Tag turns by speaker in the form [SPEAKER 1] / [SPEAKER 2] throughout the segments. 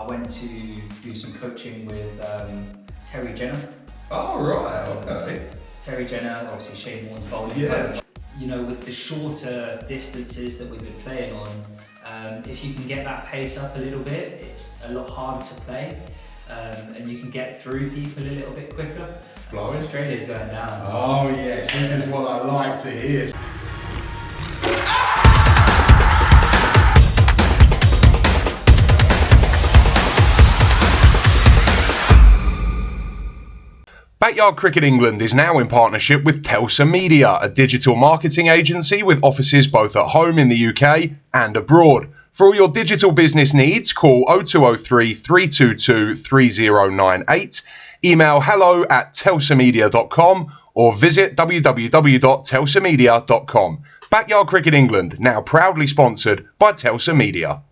[SPEAKER 1] I went to do some coaching with Terry Jenner.
[SPEAKER 2] Oh, right, okay.
[SPEAKER 1] Terry Jenner, obviously Shane Warne's bowling
[SPEAKER 2] Yeah.
[SPEAKER 1] coach. You know, with the shorter distances that we've been playing on, if you can get that pace up a little bit, it's a lot harder to play, and you can get through people a little bit quicker.
[SPEAKER 2] Flowing.
[SPEAKER 1] Australia's going down.
[SPEAKER 2] Oh yes, this is what I like to hear. Backyard Cricket England is now in partnership with Telsa Media, a digital marketing agency with offices both at home in the UK and abroad. For all your digital business needs, call 0203 322 3098, email hello@telsamedia.com or visit www.telsamedia.com. Backyard Cricket England, now proudly sponsored by Telsa Media.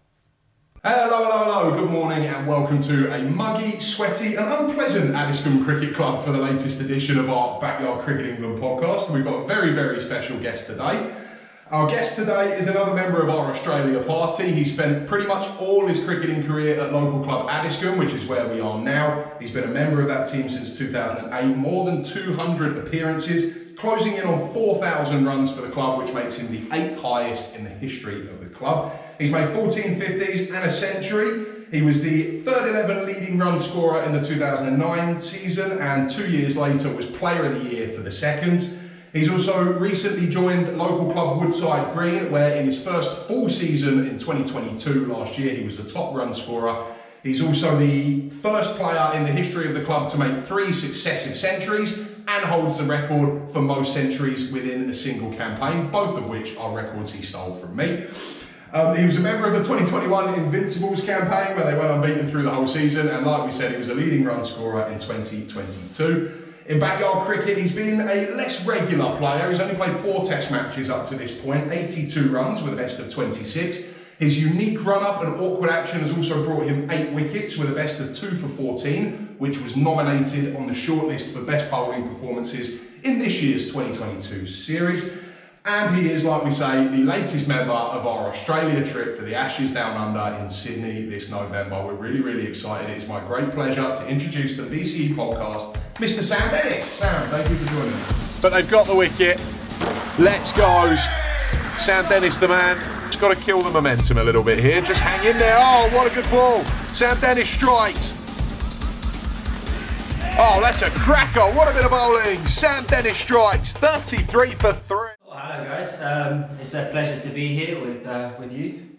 [SPEAKER 2] Hello, good morning and welcome to a muggy, sweaty and unpleasant Addiscombe Cricket Club for the latest edition of our Backyard Cricket England podcast. We've got a very, very special guest today. Our guest today is another member of our Australia party. He spent pretty much all his cricketing career at local club Addiscombe, which is where we are now. He's been a member of that team since 2008, more than 200 appearances, closing in on 4,000 runs for the club, which makes him the 8th highest in the history of the club. He's made 14 50s and a century. He was the third 11 leading run scorer in the 2009 season and 2 years later was Player of the Year for the Seconds. He's also recently joined local club Woodside Green, where in his first full season in 2022 last year, he was the top run scorer. He's also the first player in the history of the club to make 3 successive centuries and holds the record for most centuries within a single campaign, both of which are records he stole from me. He was a member of the 2021 Invincibles campaign where they went unbeaten through the whole season, and like we said, he was a leading run scorer in 2022. In backyard cricket, he's been a less regular player. He's only played 4 test matches up to this point, 82 runs with a best of 26. His unique run-up and awkward action has also brought him 8 wickets with a best of 2 for 14, which was nominated on the shortlist for best bowling performances in this year's 2022 series. And he is, like we say, the latest member of our Australia trip for the Ashes Down Under in Sydney this November. We're really, really excited. It is my great pleasure to introduce the VCE podcast, Mr. Sam Dennis. Sam, thank you for joining us. But they've got the wicket. Let's go. Sam Dennis, the man. Just got to kill the momentum a little bit here. Just hang in there. Oh, what a good ball. Sam Dennis strikes. Oh, that's a cracker. What a bit of bowling. Sam Dennis strikes. 33 for 3.
[SPEAKER 1] Well, hello guys, it's a pleasure to be here with you.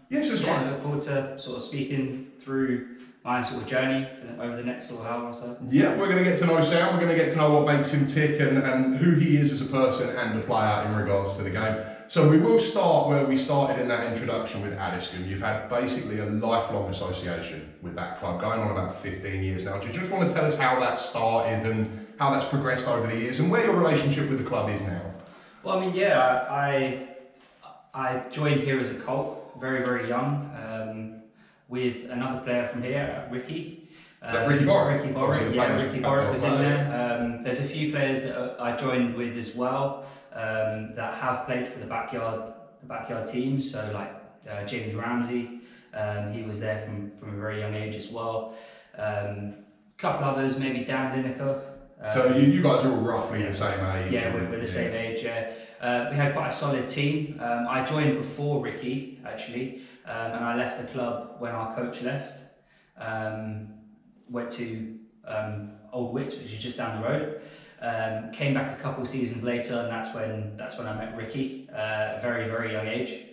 [SPEAKER 2] Yes, it's
[SPEAKER 1] I look forward to sort of speaking through my sort of journey over the next sort of hour or so.
[SPEAKER 2] Yeah, we're going to get to know Sam, we're going to get to know what makes him tick and who he is as a person and a player in regards to the game. So we will start where we started in that introduction with Addiscombe. You've had basically a lifelong association with that club, going on about 15 years now. Do you just want to tell us how that started and how that's progressed over the years and where your relationship with the club is now?
[SPEAKER 1] Well, I mean, yeah, I joined here as a colt, very, very young, with another player from here, Ricky.
[SPEAKER 2] Ricky Borwick?
[SPEAKER 1] Ricky Borwick, yeah, Ricky Borwick was in there. There's a few players that I joined with as well that have played for the backyard team. So like James Ramsey, he was there from a very young age as well. Couple others, maybe Dan Lineker.
[SPEAKER 2] So you guys are all roughly the same age?
[SPEAKER 1] Yeah, we're the same age, yeah. We had quite a solid team. I joined before Ricky, actually, and I left the club when our coach left. Went to Old Wits, which is just down the road. Came back a couple seasons later, and that's when I met Ricky, at a very, very young age.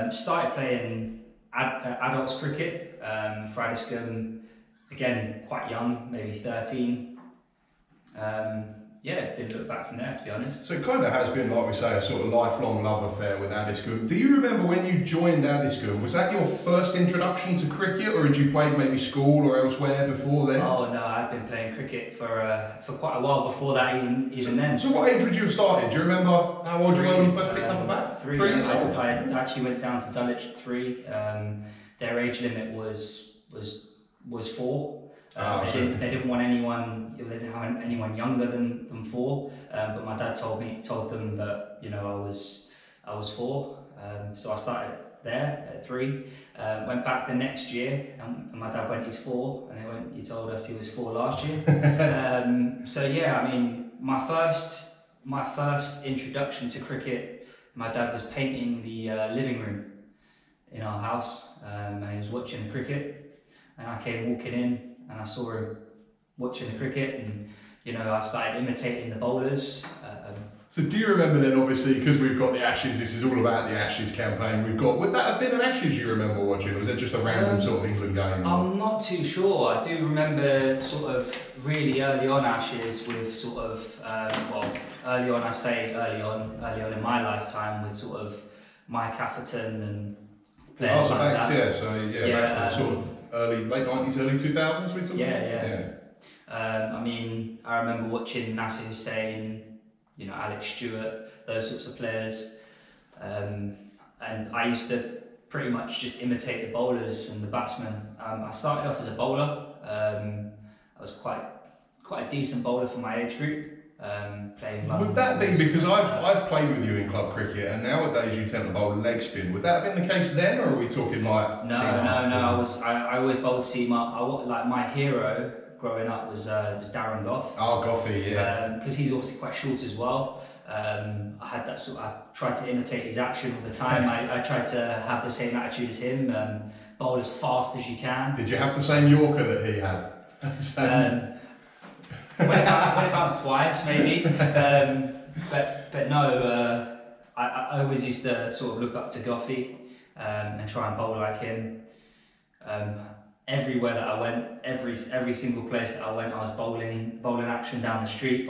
[SPEAKER 1] Started playing adults cricket for Addiscombe, again, quite young, maybe 13. Didn't look back from there, to be honest.
[SPEAKER 2] So it kind of has been, like we say, a sort of lifelong love affair with Addiscombe. Do you remember when you joined Addiscombe, was that your first introduction to cricket, or had you played maybe school or elsewhere before then?
[SPEAKER 1] Oh no, I've been playing cricket for quite a while before that, even then.
[SPEAKER 2] So what age would you have started? Do you remember how old you were when you first picked up a bat?
[SPEAKER 1] 3 years old. I actually went down to Dulwich at 3. Their age limit was 4. They didn't want anyone. They didn't have anyone younger than 4. But my dad told them that I was 4. So I started there at 3. Went back the next year, and my dad went, he's 4, and they went, you told us he was 4 last year. So yeah, I mean, my first introduction to cricket, my dad was painting the living room in our house, and he was watching the cricket, and I came walking in, and I saw him watching the cricket, and you know, I started imitating the bowlers.
[SPEAKER 2] So do you remember then, obviously, because we've got the Ashes, this is all about the Ashes campaign we've got, would that have been an Ashes you remember watching, or was it just a random sort of England game?
[SPEAKER 1] I'm not too sure. I do remember sort of really early on Ashes with sort of, early on, I say early on in my lifetime with sort of Mike Atherton and players like that.
[SPEAKER 2] Yeah, so back to sort of late 90s, early 2000s we talking
[SPEAKER 1] about? I mean, I remember watching Nasser Hussain, you know, Alex Stewart, those sorts of players. And I used to pretty much just imitate the bowlers and the batsmen. I started off as a bowler. I was quite a decent bowler for my age group, playing London.
[SPEAKER 2] Would that be, because I've played with you in club cricket, and nowadays you tend to bowl leg spin. Would that have been the case then, or are we talking like
[SPEAKER 1] No. I always bowled seam up. Like my hero growing up was Darren Gough.
[SPEAKER 2] Oh, Goughy, yeah.
[SPEAKER 1] Because he's obviously quite short as well. I had that I tried to imitate his action all the time. I tried to have the same attitude as him, bowl as fast as you can.
[SPEAKER 2] Did you have the same Yorker that he had?
[SPEAKER 1] When it bounced twice, maybe. But no, I always used to sort of look up to Goughy and try and bowl like him. Everywhere that I went, every single place that I went, I was bowling action down the street.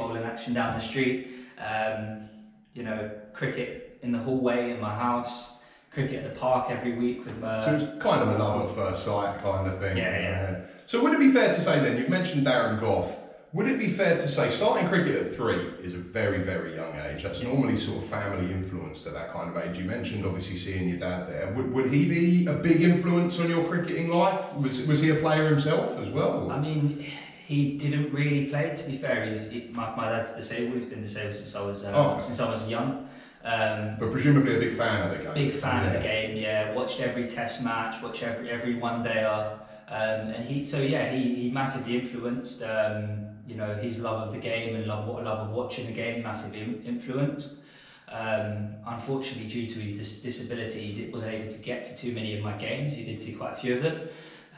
[SPEAKER 1] You know, cricket in the hallway in my house, cricket at the park every week with my...
[SPEAKER 2] So it's kind of a love at first sight kind of thing.
[SPEAKER 1] Yeah.
[SPEAKER 2] So would it be fair to say then, you've mentioned Darren Gough, would it be fair to say starting cricket at 3 is a very, very young age? That's normally sort of family influenced at that kind of age. You mentioned obviously seeing your dad there. Would he be a big influence on your cricketing life? Was he a player himself as well?
[SPEAKER 1] I mean, he didn't really play, to be fair. My dad's disabled. He's been disabled since I was young.
[SPEAKER 2] But presumably a big fan of the game.
[SPEAKER 1] Big fan of the game, yeah. Watched every test match, watched every one dayer. And he massively influenced, you know, his love of the game and love of watching the game, massively influenced. Unfortunately, due to his disability, he wasn't able to get to too many of my games. He did see quite a few of them.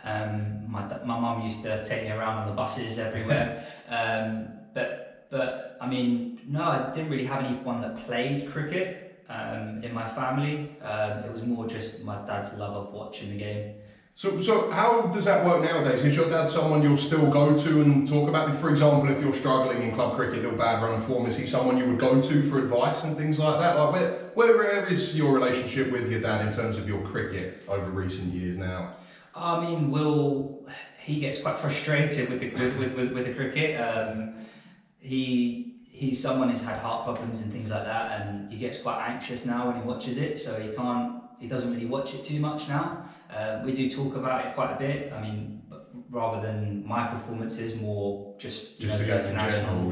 [SPEAKER 1] My mum used to take me around on the buses everywhere. But I mean, no, I didn't really have anyone that played cricket in my family. It was more just my dad's love of watching the game.
[SPEAKER 2] So how does that work nowadays? Is your dad someone you'll still go to and talk about? For example, if you're struggling in club cricket, little bad run of form, is he someone you would go to for advice and things like that? Like where is your relationship with your dad in terms of your cricket over recent years now?
[SPEAKER 1] I mean, he gets quite frustrated with the cricket. He's someone who's had heart problems and things like that, and he gets quite anxious now when he watches it, so he doesn't really watch it too much now. We do talk about it quite a bit. I mean, rather than my performances, more just
[SPEAKER 2] the international.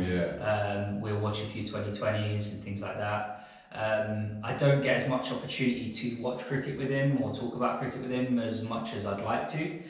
[SPEAKER 1] We'll watch a few 2020s and things like that. I don't get as much opportunity to watch cricket with him or talk about cricket with him as much as I'd like to.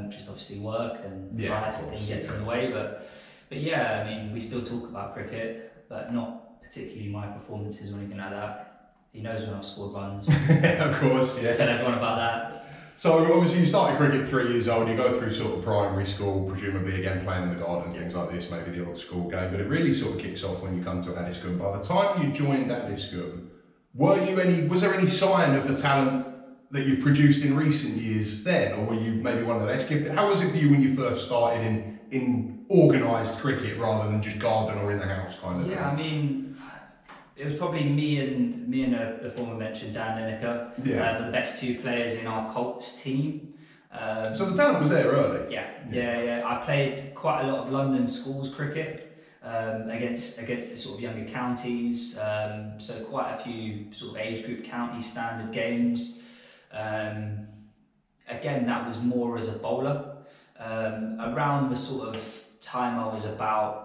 [SPEAKER 1] Just obviously work and life and gets in the way. But yeah, I mean, we still talk about cricket, but not particularly my performances or anything like that. He knows when I've scored runs.
[SPEAKER 2] Of course, yeah.
[SPEAKER 1] Tell everyone about that.
[SPEAKER 2] So obviously you started cricket at 3 years old, you go through sort of primary school, presumably again playing in the garden, things like this, maybe the old school game, but it really sort of kicks off when you come to Addiscombe. By the time you joined Addiscombe, was there any sign of the talent that you've produced in recent years then, or were you maybe one of the less gifted? How was it for you when you first started in organised cricket rather than just garden or in the house kind of thing?
[SPEAKER 1] Yeah, I mean, it was probably me and the former mentioned Dan Lineker, were the best 2 players in our Colts team.
[SPEAKER 2] So the talent was there early?
[SPEAKER 1] Yeah. I played quite a lot of London schools cricket against the sort of younger counties, so quite a few sort of age group county standard games. Again, that was more as a bowler. Around the sort of time I was about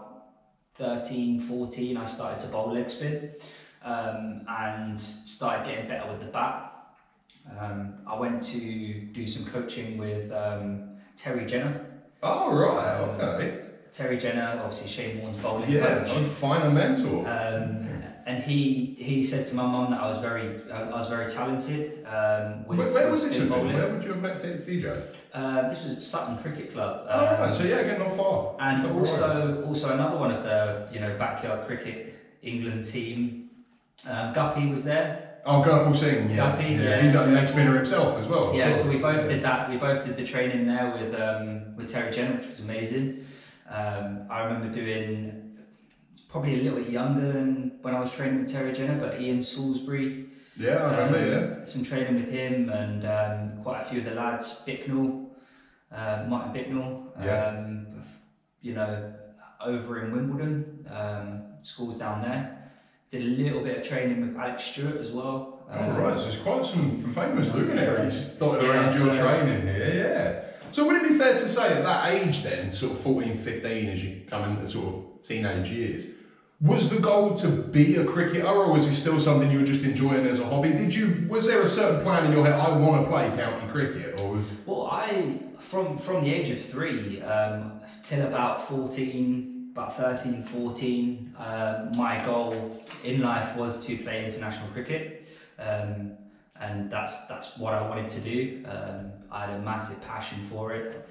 [SPEAKER 1] 13, 14, I started to bowl leg spin and started getting better with the bat. I went to do some coaching with Terry Jenner.
[SPEAKER 2] Oh, right, okay.
[SPEAKER 1] Terry Jenner, obviously Shane Warne's bowling
[SPEAKER 2] Yeah,
[SPEAKER 1] coach.
[SPEAKER 2] find a mentor.
[SPEAKER 1] And he said to my mum that I was very talented.
[SPEAKER 2] Where was this
[SPEAKER 1] with
[SPEAKER 2] bowling?
[SPEAKER 1] bowling.
[SPEAKER 2] Where would you have met TJ?
[SPEAKER 1] This was at Sutton Cricket Club.
[SPEAKER 2] Oh, right, so yeah, again, not far.
[SPEAKER 1] And
[SPEAKER 2] Just up the road.
[SPEAKER 1] also another one of the backyard cricket England team. Guppy was there.
[SPEAKER 2] Oh, Gurpal Singh, yeah.
[SPEAKER 1] Guppy, yeah.
[SPEAKER 2] He's a leg spinner himself as well.
[SPEAKER 1] Yeah, so we both did that. We both did the training there with Terry Jenner, which was amazing. I remember doing, probably a little bit younger than when I was training with Terry Jenner, but Ian Salisbury.
[SPEAKER 2] Yeah, I remember,
[SPEAKER 1] Some training with him and quite a few of the lads, Bicknell, Martin Bicknell, over in Wimbledon, schools down there. Did a little bit of training with Alex Stewart as well.
[SPEAKER 2] right, so there's quite some famous luminaries dotted around
[SPEAKER 1] Yeah,
[SPEAKER 2] your training here, yeah. So would it be fair to say at that age then, sort of 14, 15, as you come into sort of teenage years, was the goal to be a cricketer, or was it still something you were just enjoying as a hobby? Was there a certain plan in your head, I want to play county cricket?
[SPEAKER 1] Well, from the age of 3 till about 13, 14, my goal in life was to play international cricket, and that's what I wanted to do. I had a massive passion for it.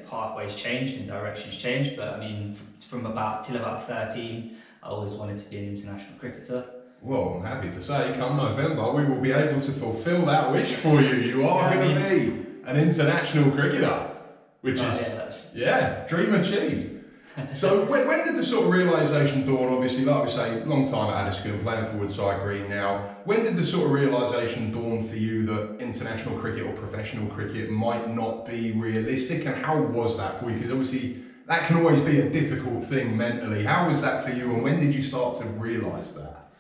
[SPEAKER 1] Pathways changed and directions changed, but I mean, from about 13, I always wanted to be an international cricketer.
[SPEAKER 2] Well, I'm happy to say, come November, we will be able to fulfil that wish for you. You are going to be an international cricketer, which dream achieved. So when did the sort of realisation dawn? Obviously, like we say, long time at Addiscombe, playing forward side green now. When did the sort of realisation dawn for you that international cricket or professional cricket might not be realistic, and how was that for you? Because obviously that can always be a difficult thing mentally. How was that for you, and when did you start to realise that?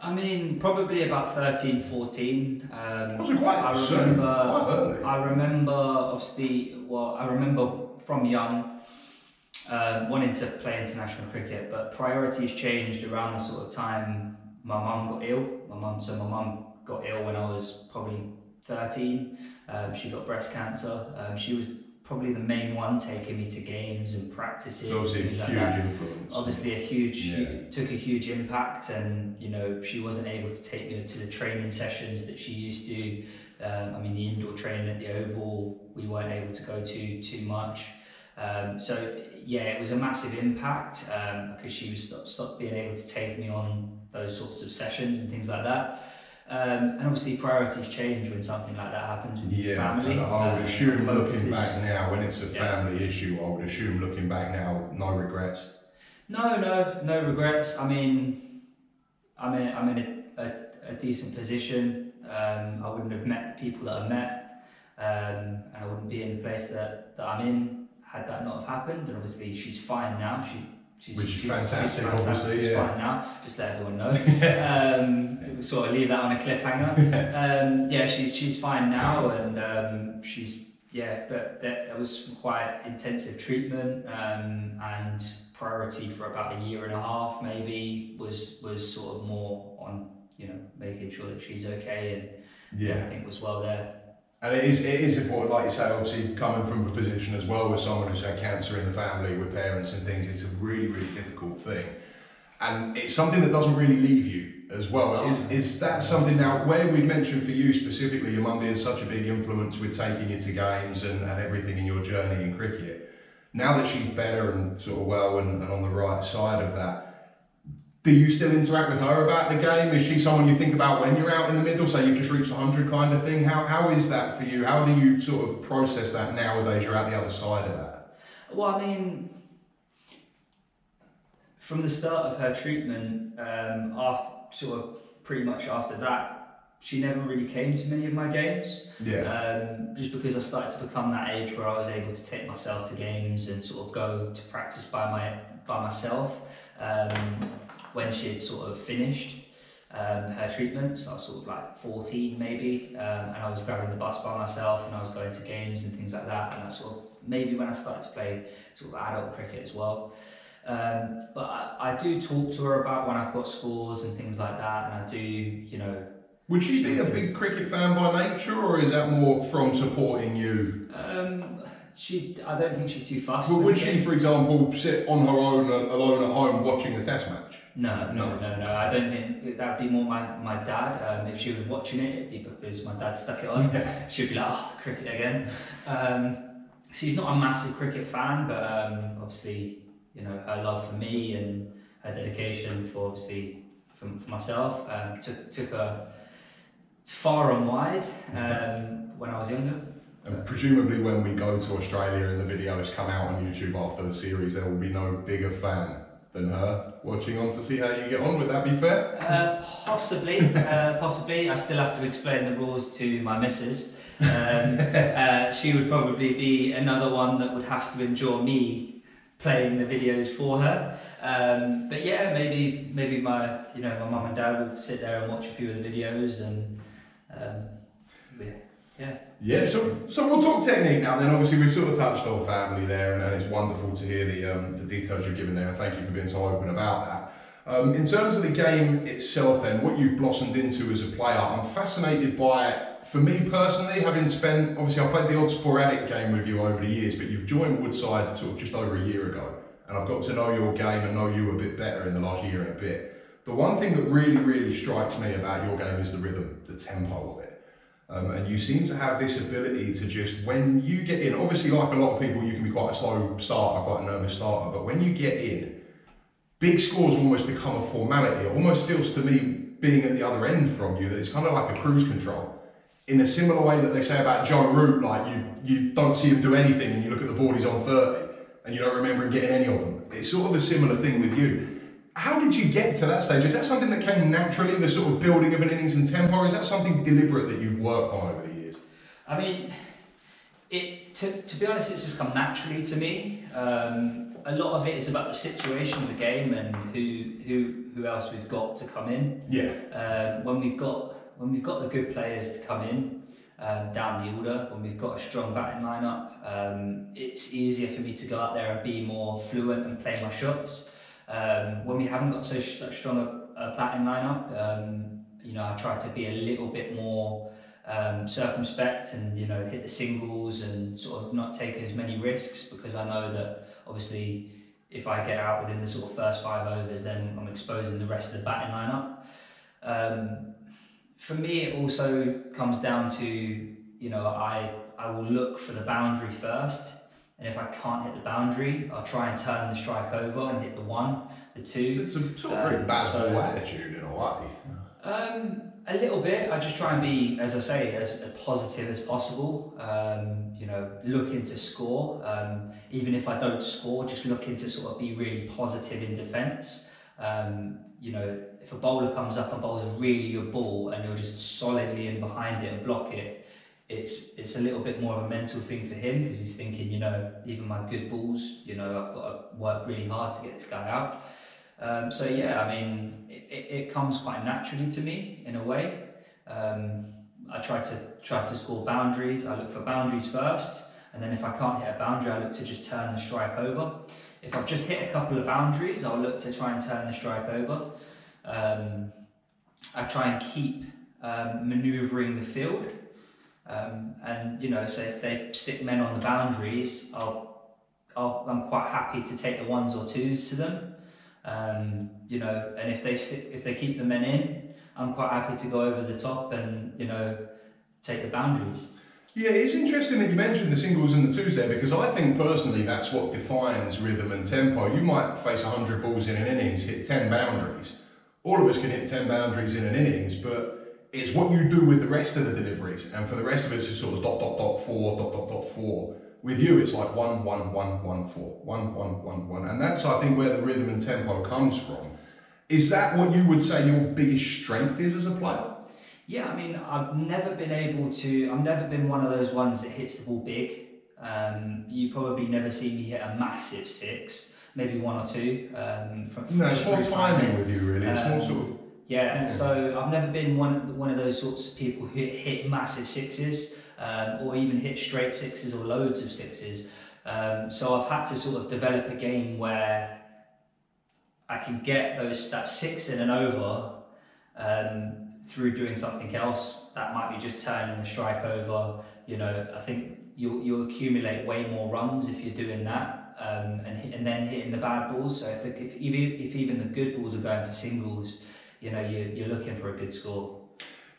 [SPEAKER 1] I mean, probably about 13, 14.
[SPEAKER 2] Was it quite early?
[SPEAKER 1] I remember from young, wanting to play international cricket, but priorities changed around the sort of time my mum got ill. My mum got ill when I was probably 13. She got breast cancer. She was probably the main one taking me to games and practices.
[SPEAKER 2] So obviously
[SPEAKER 1] things
[SPEAKER 2] a
[SPEAKER 1] like
[SPEAKER 2] huge
[SPEAKER 1] that.
[SPEAKER 2] influence.
[SPEAKER 1] Obviously took a huge impact, and she wasn't able to take me to the training sessions that she used to. The indoor training at the Oval, we weren't able to go to too much. It was a massive impact because she was stopped being able to take me on those sorts of sessions and things like that. And obviously priorities change when something like that happens with your family.
[SPEAKER 2] And I would assume looking back now, when it's a family issue, I would assume looking back now, no regrets.
[SPEAKER 1] No regrets. I'm in a decent position. I wouldn't have met the people that I met, and I wouldn't be in the place that I'm in had that not have happened. And obviously she's fine now. She's
[SPEAKER 2] fantastic.
[SPEAKER 1] She's fine now. Just let everyone know. Sort of leave that on a cliffhanger. She's fine now, and but that was quite intensive treatment, and priority for about a year and a half maybe was sort of more on making sure that she's okay and everything was well there.
[SPEAKER 2] And it is important, like you say, obviously coming from a position as well with someone who's had cancer in the family with parents and things, it's a really, really difficult thing. And it's something that doesn't really leave you as well. Is that something now, where we've mentioned for you specifically, your mum being such a big influence with taking you to games and everything in your journey in cricket, now that she's better and sort of well and on the right side of that, do you still interact with her about the game? Is she someone you think about when you're out in the middle, say you've just reached 100 kind of thing? How is that for you? How do you sort of process that nowadays you're out the other side of that?
[SPEAKER 1] Well, I mean, from the start of her treatment, pretty much after that, she never really came to many of my games. Just because I started to become that age where I was able to take myself to games and sort of go to practice by myself. When she had sort of finished her treatments, I was sort of like 14 maybe, and I was grabbing the bus by myself and I was going to games and things like that, and that's sort of maybe when I started to play sort of adult cricket as well. But I do talk to her about when I've got scores and things like that, and I do,
[SPEAKER 2] Would she be a big cricket fan by nature, or is that more from supporting you?
[SPEAKER 1] I don't think she's too fussed.
[SPEAKER 2] Well, would she, for example, sit on her own, alone at home, watching a test match?
[SPEAKER 1] No. I don't think that would be more my dad. If she was watching it, it'd be because my dad stuck it on. She'd be like, "Oh, the cricket again." She's not a massive cricket fan, but obviously, you know, her love for me and her dedication for for myself took her far and wide when I was younger.
[SPEAKER 2] And presumably when we go to Australia and the videos come out on YouTube after the series, there will be no bigger fan than her watching on to see how you get on. Would that be fair?
[SPEAKER 1] Possibly. I still have to explain the rules to my missus. She would probably be another one that would have to endure me playing the videos for her. But yeah, maybe my mum and dad will sit there and watch a few of the videos and yeah.
[SPEAKER 2] Yeah, so we'll talk technique now. Then obviously we've sort of touched on family there, and it's wonderful to hear the details you've given there. And thank you for being so open about that. In terms of the game itself, then what you've blossomed into as a player, I'm fascinated by it. For me personally, having spent obviously I played the odd sporadic game with you over the years, but you've joined Woodside sort of just over a year ago, and I've got to know your game and know you a bit better in the last year and a bit. The one thing that really strikes me about your game is the rhythm, the tempo of it. And you seem to have this ability to just, when you get in, obviously like a lot of people, you can be quite a slow starter, quite a nervous starter, but when you get in, big scores almost become a formality. It almost feels to me, being at the other end from you, that it's kind of like a cruise control. In a similar way that they say about Joe Root, like you don't see him do anything and you look at the board, he's on 30, and you don't remember him getting any of them. It's sort of a similar thing with you. How did you get to that stage? Is that something that came naturally, the sort of building of an innings and tempo, or is that something deliberate that you've worked on over the years?
[SPEAKER 1] I mean, to be honest, it's just come naturally to me. A lot of it is about the situation of the game and who else we've got to come in.
[SPEAKER 2] Yeah.
[SPEAKER 1] When we've got the good players to come in down the order, when we've got a strong batting lineup, it's easier for me to go out there and be more fluent and play my shots. When we haven't got such strong a batting lineup, I try to be a little bit more circumspect and hit the singles and sort of not take as many risks, because I know that obviously if I get out within the sort of first 5 overs, then I'm exposing the rest of the batting lineup. For me, it also comes down to I will look for the boundary first. And if I can't hit the boundary, I'll try and turn the strike over and hit the 1, the 2.
[SPEAKER 2] It's a sort of very bad ball attitude in a way.
[SPEAKER 1] A little bit. I just try and be, as I say, as positive as possible. Looking to score. Even if I don't score, just looking to sort of be really positive in defence. If a bowler comes up and bowls a really good ball and you're just solidly in behind it and block it, it's a little bit more of a mental thing for him, because he's thinking, even my good balls, I've got to work really hard to get this guy out. It comes quite naturally to me in a way. I try to score boundaries. I look for boundaries first, and then if I can't hit a boundary, I look to just turn the strike over. If I've just hit a couple of boundaries, I'll look to try and turn the strike over. I try and keep manoeuvring the field. So if they stick men on the boundaries, I'm quite happy to take the 1s or 2s to them. And if they keep the men in, I'm quite happy to go over the top and take the boundaries.
[SPEAKER 2] Yeah, it's interesting that you mentioned the singles and the 2s there, because I think personally that's what defines rhythm and tempo. You might face 100 balls in an innings, hit 10 boundaries. All of us can hit 10 boundaries in an innings, but it's what you do with the rest of the deliveries, and for the rest of it, it's sort of ... 4. With you, it's like 1 1 1 1 4 1 1 1 1, and that's I think where the rhythm and tempo comes from. Is that what you would say your biggest strength is as a player?
[SPEAKER 1] Yeah, I mean, I've never been one of those ones that hits the ball big. You probably never see me hit a massive 6, maybe 1 or 2.
[SPEAKER 2] It's more timing with you, really. It's more sort of.
[SPEAKER 1] Yeah, so I've never been one of those sorts of people who hit massive 6s, or even hit straight 6s or loads of 6s. So I've had to sort of develop a game where I can get that 6 in and over through doing something else. That might be just turning the strike over. I think you'll accumulate way more runs if you're doing that, and then hitting the bad balls. So if even the good balls are going for singles, you're looking for a good score.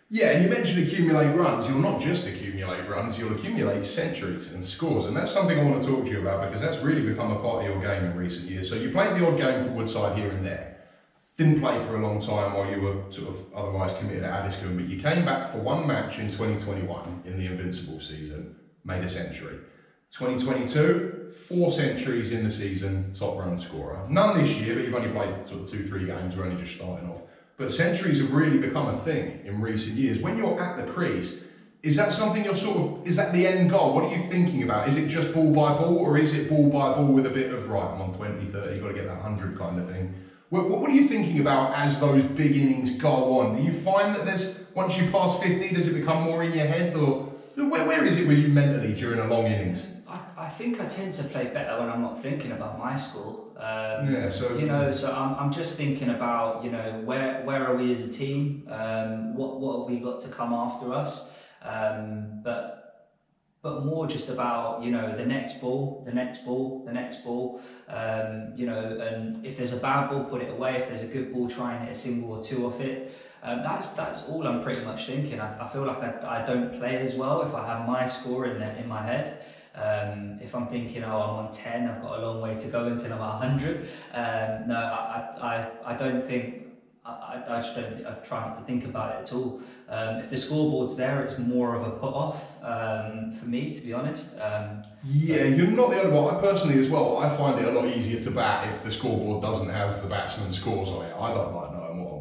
[SPEAKER 2] Yeah, and you mentioned accumulate runs. You'll not just accumulate runs, you'll accumulate centuries and scores. And that's something I want to talk to you about because that's really become a part of your game in recent years. So you played the odd game for Woodside here and there. Didn't play for a long time while you were sort of otherwise committed at Addiscombe, but you came back for one match in 2021 in the Invincible season, made a century. 2022, 4 centuries in the season, top run scorer. None this year, but you've only played sort of 2-3 games, we're only just starting off. But centuries have really become a thing in recent years. When you're at the crease, is that something is that the end goal? What are you thinking about? Is it just ball by ball, or is it ball by ball with a bit of, right, I'm on 20, 30, you've got to get that 100 kind of thing? What are you thinking about as those big innings go on? Do you find that once you pass 50, does it become more in your head, or where is it with you mentally during a long innings?
[SPEAKER 1] I think I tend to play better when I'm not thinking about my score. So I'm just thinking about where are we as a team? What have we got to come after us? But more just about the next ball, and if there's a bad ball, put it away. If there's a good ball, try and hit a single or 2 off it. That's all I'm pretty much thinking. I feel like I don't play as well if I have my score in my head. If I'm thinking, I'm on 10, I've got a long way to go until I'm at 100. I don't think. I just don't. I try not to think about it at all. If the scoreboard's there, it's more of a put off for me, to be honest.
[SPEAKER 2] You're not the only one. I personally, as well, I find it a lot easier to bat if the scoreboard doesn't have the batsman's scores on it. I don't like knowing what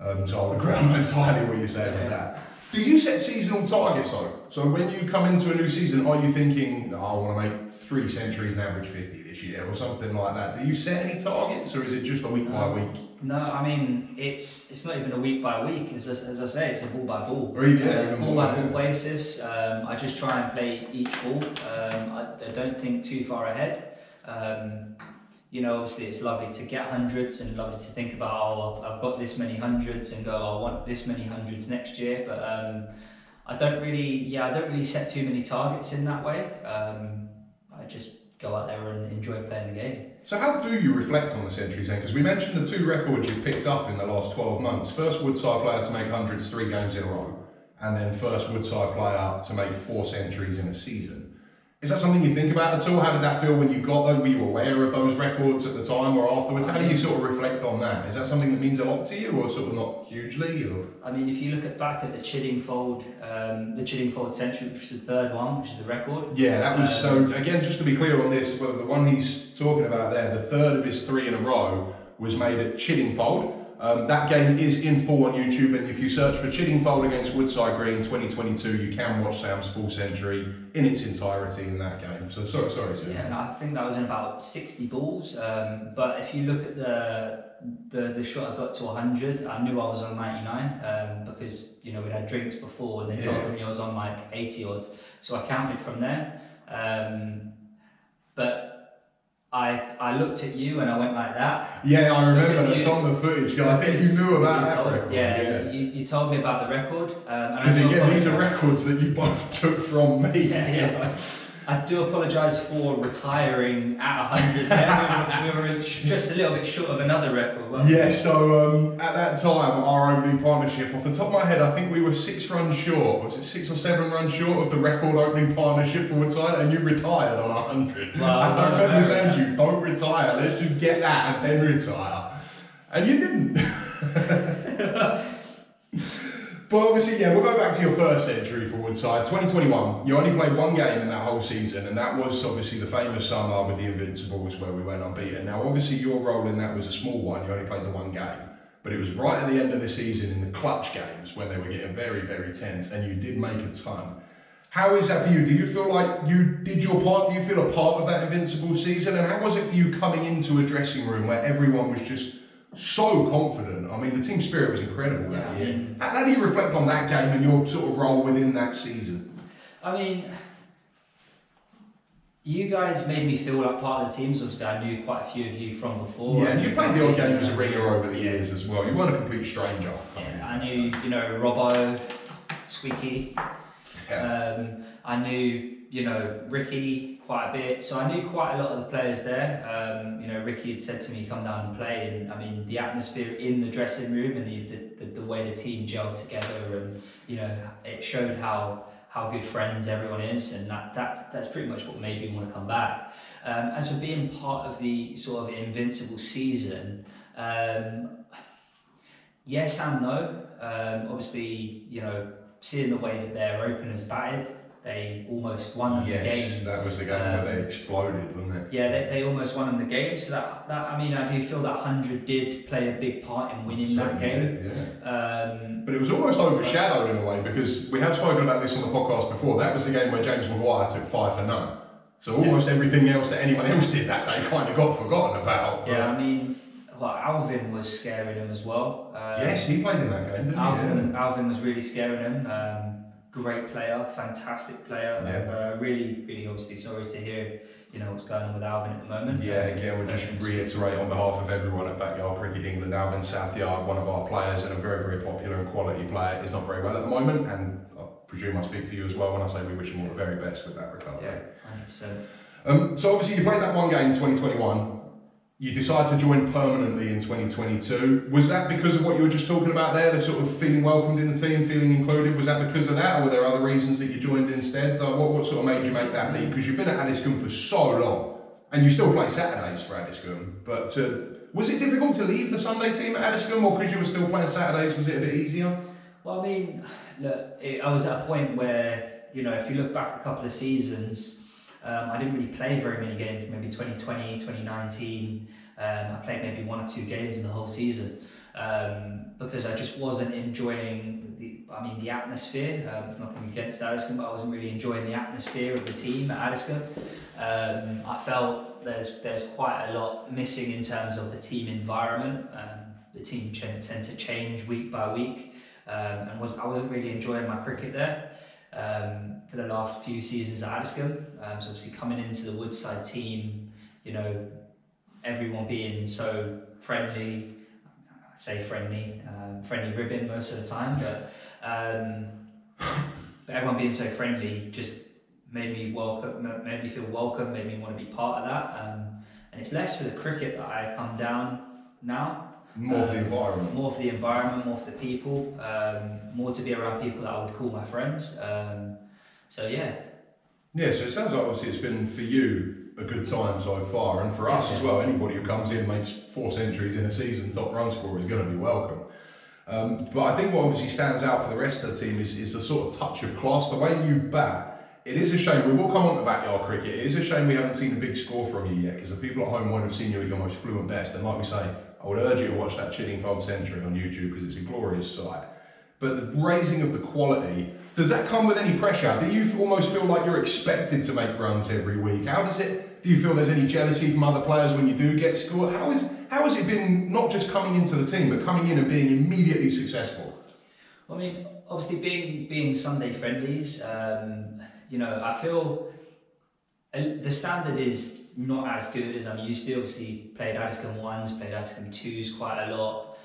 [SPEAKER 2] I'm on, so I would agree entirely what you're saying with that. Do you set seasonal targets though? So when you come into a new season, are you thinking, I want to make 3 centuries and average 50 this year or something like that? Do you set any targets, or is it just a week by week?
[SPEAKER 1] No, I mean it's not even a week by week. As I say, it's a ball by ball.
[SPEAKER 2] Ball
[SPEAKER 1] by ball basis. I just try and play each ball. I don't think too far ahead. Obviously it's lovely to get hundreds and lovely to think about, I've got this many hundreds and go, I want this many hundreds next year. But I don't really set too many targets in that way. I just go out there and enjoy playing the game.
[SPEAKER 2] So how do you reflect on the centuries then? Because we mentioned the 2 records you've picked up in the last 12 months. First Woodside player to make hundreds 3 games in a row, and then first Woodside player to make 4 centuries in a season. Is that something you think about at all? How did that feel when you got those? Were you aware of those records at the time or afterwards? How do you sort of reflect on that? Is that something that means a lot to you, or sort of not hugely? Or?
[SPEAKER 1] I mean, if you look back at the Chiddingfold century, which is the 3rd one, which is the record.
[SPEAKER 2] Yeah, that was so. Again, just to be clear on this, whether the one he's talking about there, the 3rd of his 3 in a row, was made at Chiddingfold. That game is in full on YouTube, and if you search for Chiddingfold against Woodside Green 2022, you can watch Sam's full century in its entirety in that game. So sorry, Sam.
[SPEAKER 1] Yeah, and I think that was in about 60 balls. But if you look at the shot I got to 100, I knew I was on 99 because we'd had drinks before, and they told me I was on like 80 odd. So I counted from there. But I looked at you and I went like that.
[SPEAKER 2] Yeah, I remember that's on the footage. I think you knew about that record.
[SPEAKER 1] You told me about the record.
[SPEAKER 2] Because again, these are records that you both took from me.
[SPEAKER 1] Yeah. I do apologise for retiring at 100 there. we were just a little bit short of another record.
[SPEAKER 2] So at that time, our opening partnership, off the top of my head, I think we were 6 runs short. Was it 6 or 7 runs short of the record opening partnership for Woodside? And you retired on 100.
[SPEAKER 1] Well,
[SPEAKER 2] I don't remember saying to you, don't retire, let's just get that and then retire. And you didn't. But obviously, we'll go back to your first century for Woodside. 2021, you only played 1 game in that whole season, and that was obviously the famous summer with the Invincibles where we went unbeaten. Now, obviously, your role in that was a small one. You only played the 1 game. But it was right at the end of the season in the clutch games when they were getting very, very tense, and you did make a ton. How is that for you? Do you feel like you did your part? Do you feel a part of that Invincible season? And how was it for you coming into a dressing room where everyone was just so confident? I mean, the team spirit was incredible that year. How do you reflect on that game and your sort of role within that season?
[SPEAKER 1] I mean, You guys made me feel like part of the team. So obviously, I knew quite a few of you from before.
[SPEAKER 2] Yeah, and you played the odd game as a ringer over the years as well. You weren't a complete stranger.
[SPEAKER 1] Yeah, I knew, Robbo, Squeaky.
[SPEAKER 2] Yeah.
[SPEAKER 1] I knew, Ricky quite a bit. So I knew quite a lot of the players there. Ricky had said to me, come down and play. And I mean, the atmosphere in the dressing room and the way the team gelled together, and, it showed how good friends everyone is, and that's pretty much what made me want to come back. As for being part of the sort of invincible season, yes and no. Obviously, seeing the way that their openers batted, they almost won them the game.
[SPEAKER 2] Yes, that was the game where they exploded, wasn't it?
[SPEAKER 1] Yeah, they almost won them the game. So that I do feel that 100 did play a big part in winning that game.
[SPEAKER 2] Did, yeah. But it was almost overshadowed in a way, because we have spoken about this on the podcast before. That was the game where James Maguire took 5 for none. So almost everything else that anyone else did that day kind of got forgotten about.
[SPEAKER 1] Yeah, I mean, Alvin was scaring him as well.
[SPEAKER 2] Yes, he played in that game, didn't he?
[SPEAKER 1] Alvin was really scaring him. Great player, fantastic player.
[SPEAKER 2] Yeah.
[SPEAKER 1] Really, really obviously sorry to hear, what's going on with Alvin at the moment.
[SPEAKER 2] Yeah, again, we'll just reiterate on behalf of everyone at Backyard Cricket England, Alvin Southeyard, one of our players and a very, very popular and quality player, is not very well at the moment, and I presume I speak for you as well when I say we wish him all the very best with that recovery.
[SPEAKER 1] Yeah,
[SPEAKER 2] 100%. So obviously you played that one game in 2021. You decided to join permanently in 2022. Was that because of what you were just talking about there, the sort of feeling welcomed in the team, feeling included? Was that because of that, or were there other reasons that you joined instead? What sort of made you make that leap? Because you've been at Addiscombe for so long, and you still play Saturdays for Addiscombe. But was it difficult to leave the Sunday team at Addiscombe, or because you were still playing Saturdays, was it a bit easier?
[SPEAKER 1] Well, I mean, look, I was at a point where, if you look back a couple of seasons, I didn't really play very many games, maybe 2020, 2019. I played maybe 1 or 2 games in the whole season because I just wasn't enjoying the atmosphere. Nothing against Addiscombe, but I wasn't really enjoying the atmosphere of the team at Addiscombe. I felt there's quite a lot missing in terms of the team environment. The team tend to change week by week, and I wasn't really enjoying my cricket there. For the last few seasons at Addiscombe. So obviously coming into the Woodside team, everyone being so friendly, I say friendly ribbon most of the time, but everyone being so friendly just made me feel welcome, made me want to be part of that. And it's less for the cricket that I come down now.
[SPEAKER 2] More for the environment.
[SPEAKER 1] More for the environment, more for the people, more to be around people that I would call my friends. So yeah. Yeah,
[SPEAKER 2] so it sounds like obviously it's been for you a good time so far, and for us as well. Anybody who comes in, makes 4 centuries in a season, top run scorer, is going to be welcome. But I think what obviously stands out for the rest of the team is the sort of touch of class, the way you bat. It is a shame, we will come on to backyard cricket, it is a shame we haven't seen a big score from you yet, because the people at home won't have seen you at your most fluent best, and like we say, I would urge you to watch that Chiddingfold century on YouTube because it's a glorious sight. But the raising of the quality, does that come with any pressure? Do you almost feel like you're expected to make runs every week? Do you feel there's any jealousy from other players when you do get scored? How has it been, not just coming into the team, but coming in and being immediately successful?
[SPEAKER 1] Well, I mean, obviously being Sunday friendlies, I feel the standard is not as good as I'm used to. Obviously played Addiscombe 1s, played Addiscombe 2s quite a lot.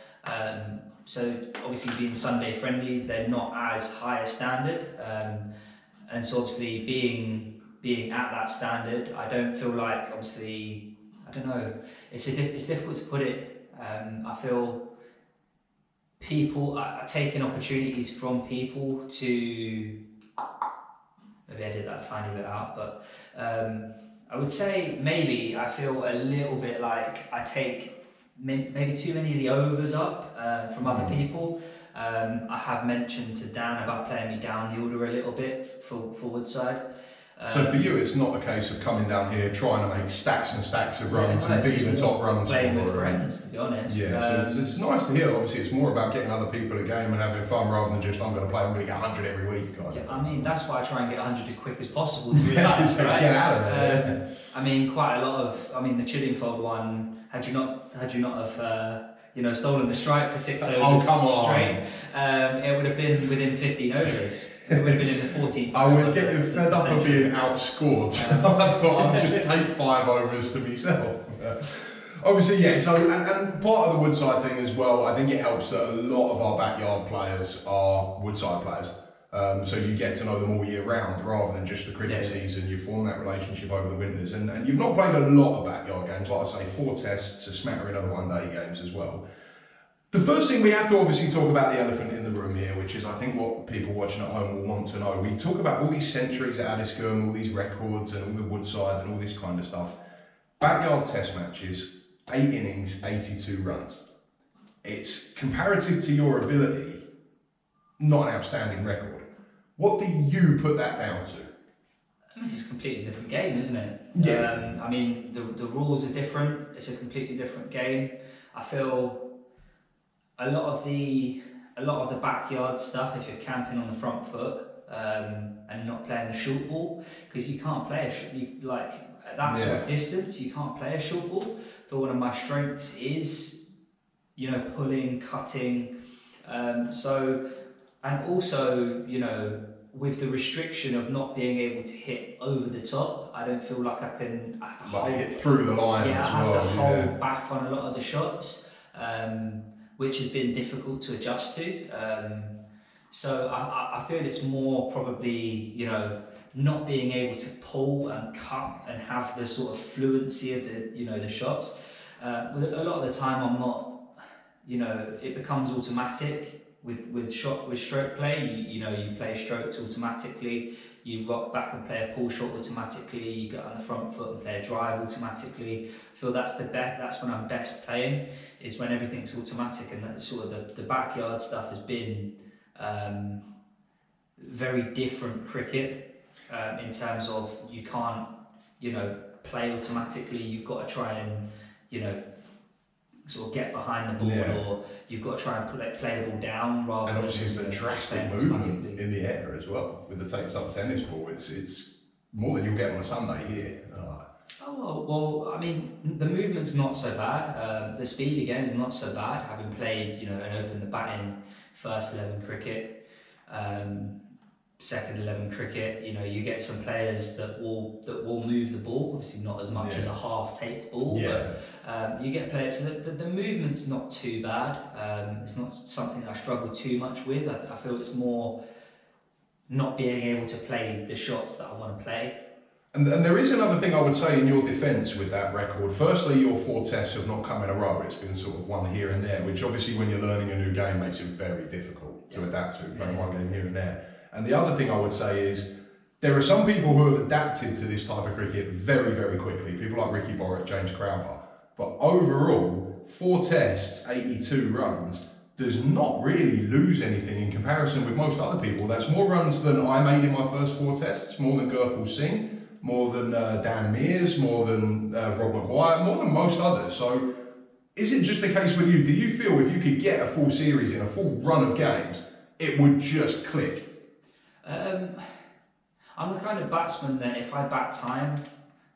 [SPEAKER 1] So obviously being Sunday friendlies, they're not as high a standard. And so obviously being at that standard, I don't feel like, obviously, I don't know, it's difficult to put it. I feel people are taking opportunities from people to, maybe I did that tiny bit out, but I would say maybe I feel a little bit like I take maybe too many of the overs up from other people. I have mentioned to Dan about playing me down the order a little bit for Woodside.
[SPEAKER 2] So for you, it's not a case of coming down here trying to make stacks and stacks of runs and be the top run scorer.
[SPEAKER 1] Playing with friends, to be honest.
[SPEAKER 2] Yeah, so it's nice to hear. Obviously, it's more about getting other people a game and having fun rather than just I'm going to get 100 every week.
[SPEAKER 1] I mean, that's why I try and get 100 as quick as possible to retire.
[SPEAKER 2] So right? Get out of there.
[SPEAKER 1] I mean, quite a lot of. I mean, the Chiddingfold one. Had you not have stolen the strike for 6 overs straight, it would have been within 15 overs. It would have been in the 14th.
[SPEAKER 2] I was getting fed up of being outscored, so I thought I'd just take 5 overs to myself. Obviously, yeah, so, and part of the Woodside thing as well, I think it helps that a lot of our backyard players are Woodside players. So you get to know them all year round rather than just the cricket season. You form that relationship over the winters. And you've not played a lot of backyard games, like I say, 4 tests, a smattering of one-day games as well. The first thing we have to obviously talk about the elephant in the room here, which is I think what people watching at home will want to know. We talk about all these centuries at Addiscombe, all these records and all the Woodside and all this kind of stuff. Backyard test matches, 8 innings, 82 runs. It's comparative to your ability, not an outstanding record. What do you put that down to?
[SPEAKER 1] I mean, it's a completely different game, isn't it?
[SPEAKER 2] Yeah.
[SPEAKER 1] I mean, the rules are different. It's a completely different game. I feel a lot of the backyard stuff, if you're camping on the front foot and not playing the short ball, because you can't play at that sort of distance, you can't play a short ball. But one of my strengths is, pulling, cutting. And also, with the restriction of not being able to hit over the top, I don't feel like I have to
[SPEAKER 2] hit through the line as well.
[SPEAKER 1] I have to hold back on a lot of the shots, which has been difficult to adjust to. So I feel it's more probably, not being able to pull and cut and have the sort of fluency of the shots. A lot of the time I'm not, it becomes automatic. With stroke play, you play strokes automatically, you rock back and play a pull shot automatically, you get on the front foot and play a drive automatically. I feel that's that's when I'm best playing, is when everything's automatic, and that's sort of the backyard stuff has been very different cricket in terms of you can't, play automatically, you've got to try and, sort of get behind the ball, or you've got to try and play the ball down rather than...
[SPEAKER 2] And obviously it's a drastic movement in the air as well. With the taped-up tennis ball, it's more than you'll get on a Sunday here.
[SPEAKER 1] Oh, well, I mean, the movement's not so bad. The speed, again, is not so bad. Having played, and opened the batting first 11 cricket, second 11 cricket, you get some players that will move the ball, obviously not as much as a half taped ball, but you get players, so the movement's not too bad. It's not something that I struggle too much with. I feel it's more not being able to play the shots that I want to play.
[SPEAKER 2] And there is another thing I would say in your defence with that record. Firstly, your 4 tests have not come in a row. It's been sort of one here and there, which obviously when you're learning a new game makes it very difficult to adapt to, playing one game here and there. And the other thing I would say is, there are some people who have adapted to this type of cricket very, very quickly. People like Ricky Borwick, James Crowther. But overall, 4 tests, 82 runs, does not really lose anything in comparison with most other people. That's more runs than I made in my first 4 tests, more than Gurpal Singh, more than Dan Mears, more than Rob Maguire, more than most others. So is it just a case with you? Do you feel if you could get a full series in a full run of games, it would just click?
[SPEAKER 1] I'm the kind of batsman that if I bat time,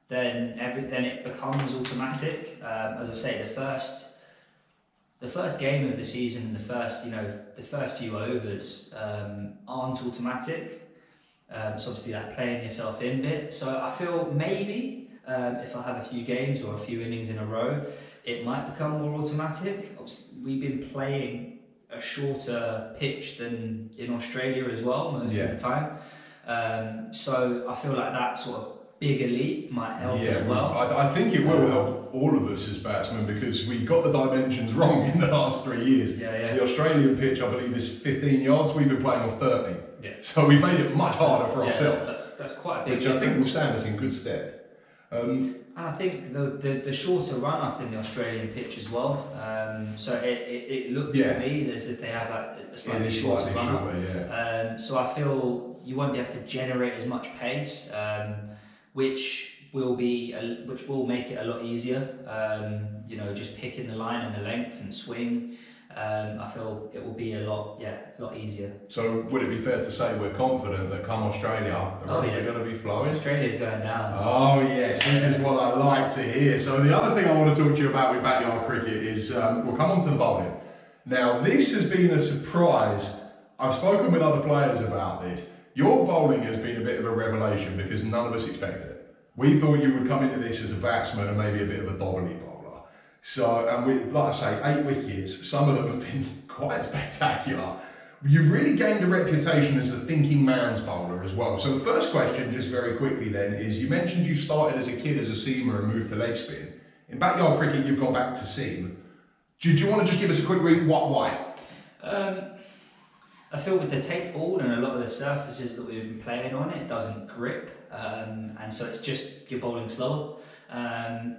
[SPEAKER 1] then it becomes automatic. As I say, the first game of the season, the first few overs aren't automatic. So obviously that playing yourself in bit. So I feel maybe if I have a few games or a few innings in a row, it might become more automatic. Obviously, we've been playing a shorter pitch than in Australia as well most of the time. So I feel like that sort of bigger leap might help as well.
[SPEAKER 2] I think it will help all of us as batsmen, because we got the dimensions wrong in the last 3 years. The Australian pitch, I believe, is 15 yards. We've been playing off 30. So we've made it much harder for ourselves.
[SPEAKER 1] That's quite a big
[SPEAKER 2] which
[SPEAKER 1] difference.
[SPEAKER 2] I think will stand us in good stead.
[SPEAKER 1] And I think the shorter run up in the Australian pitch as well. So it looks to me as if they have a slightly shorter run up. So I feel you won't be able to generate as much pace, which will make it a lot easier. Just picking the line and the length and the swing. I feel it will be a lot easier.
[SPEAKER 2] So would it be fair to say we're confident that come Australia, the runs are going to be flowing?
[SPEAKER 1] Australia's going down.
[SPEAKER 2] Oh yes, this is what I like to hear. So the other thing I want to talk to you about with backyard cricket is, we'll come on to the bowling. Now this has been a surprise. I've spoken with other players about this. Your bowling has been a bit of a revelation because none of us expected it. We thought you would come into this as a batsman and maybe a bit of a dobbly bowler. So, and with, like I say, 8 wickets, some of them have been quite spectacular. You've really gained a reputation as a thinking man's bowler as well. So the first question, just very quickly then, is you mentioned you started as a kid as a seamer and moved to leg spin. In backyard cricket, you've gone back to seam. Do you want to just give us a quick read? Why?
[SPEAKER 1] I feel with the tape ball and a lot of the surfaces that we've been playing on, it doesn't grip, and so it's just you're bowling slower.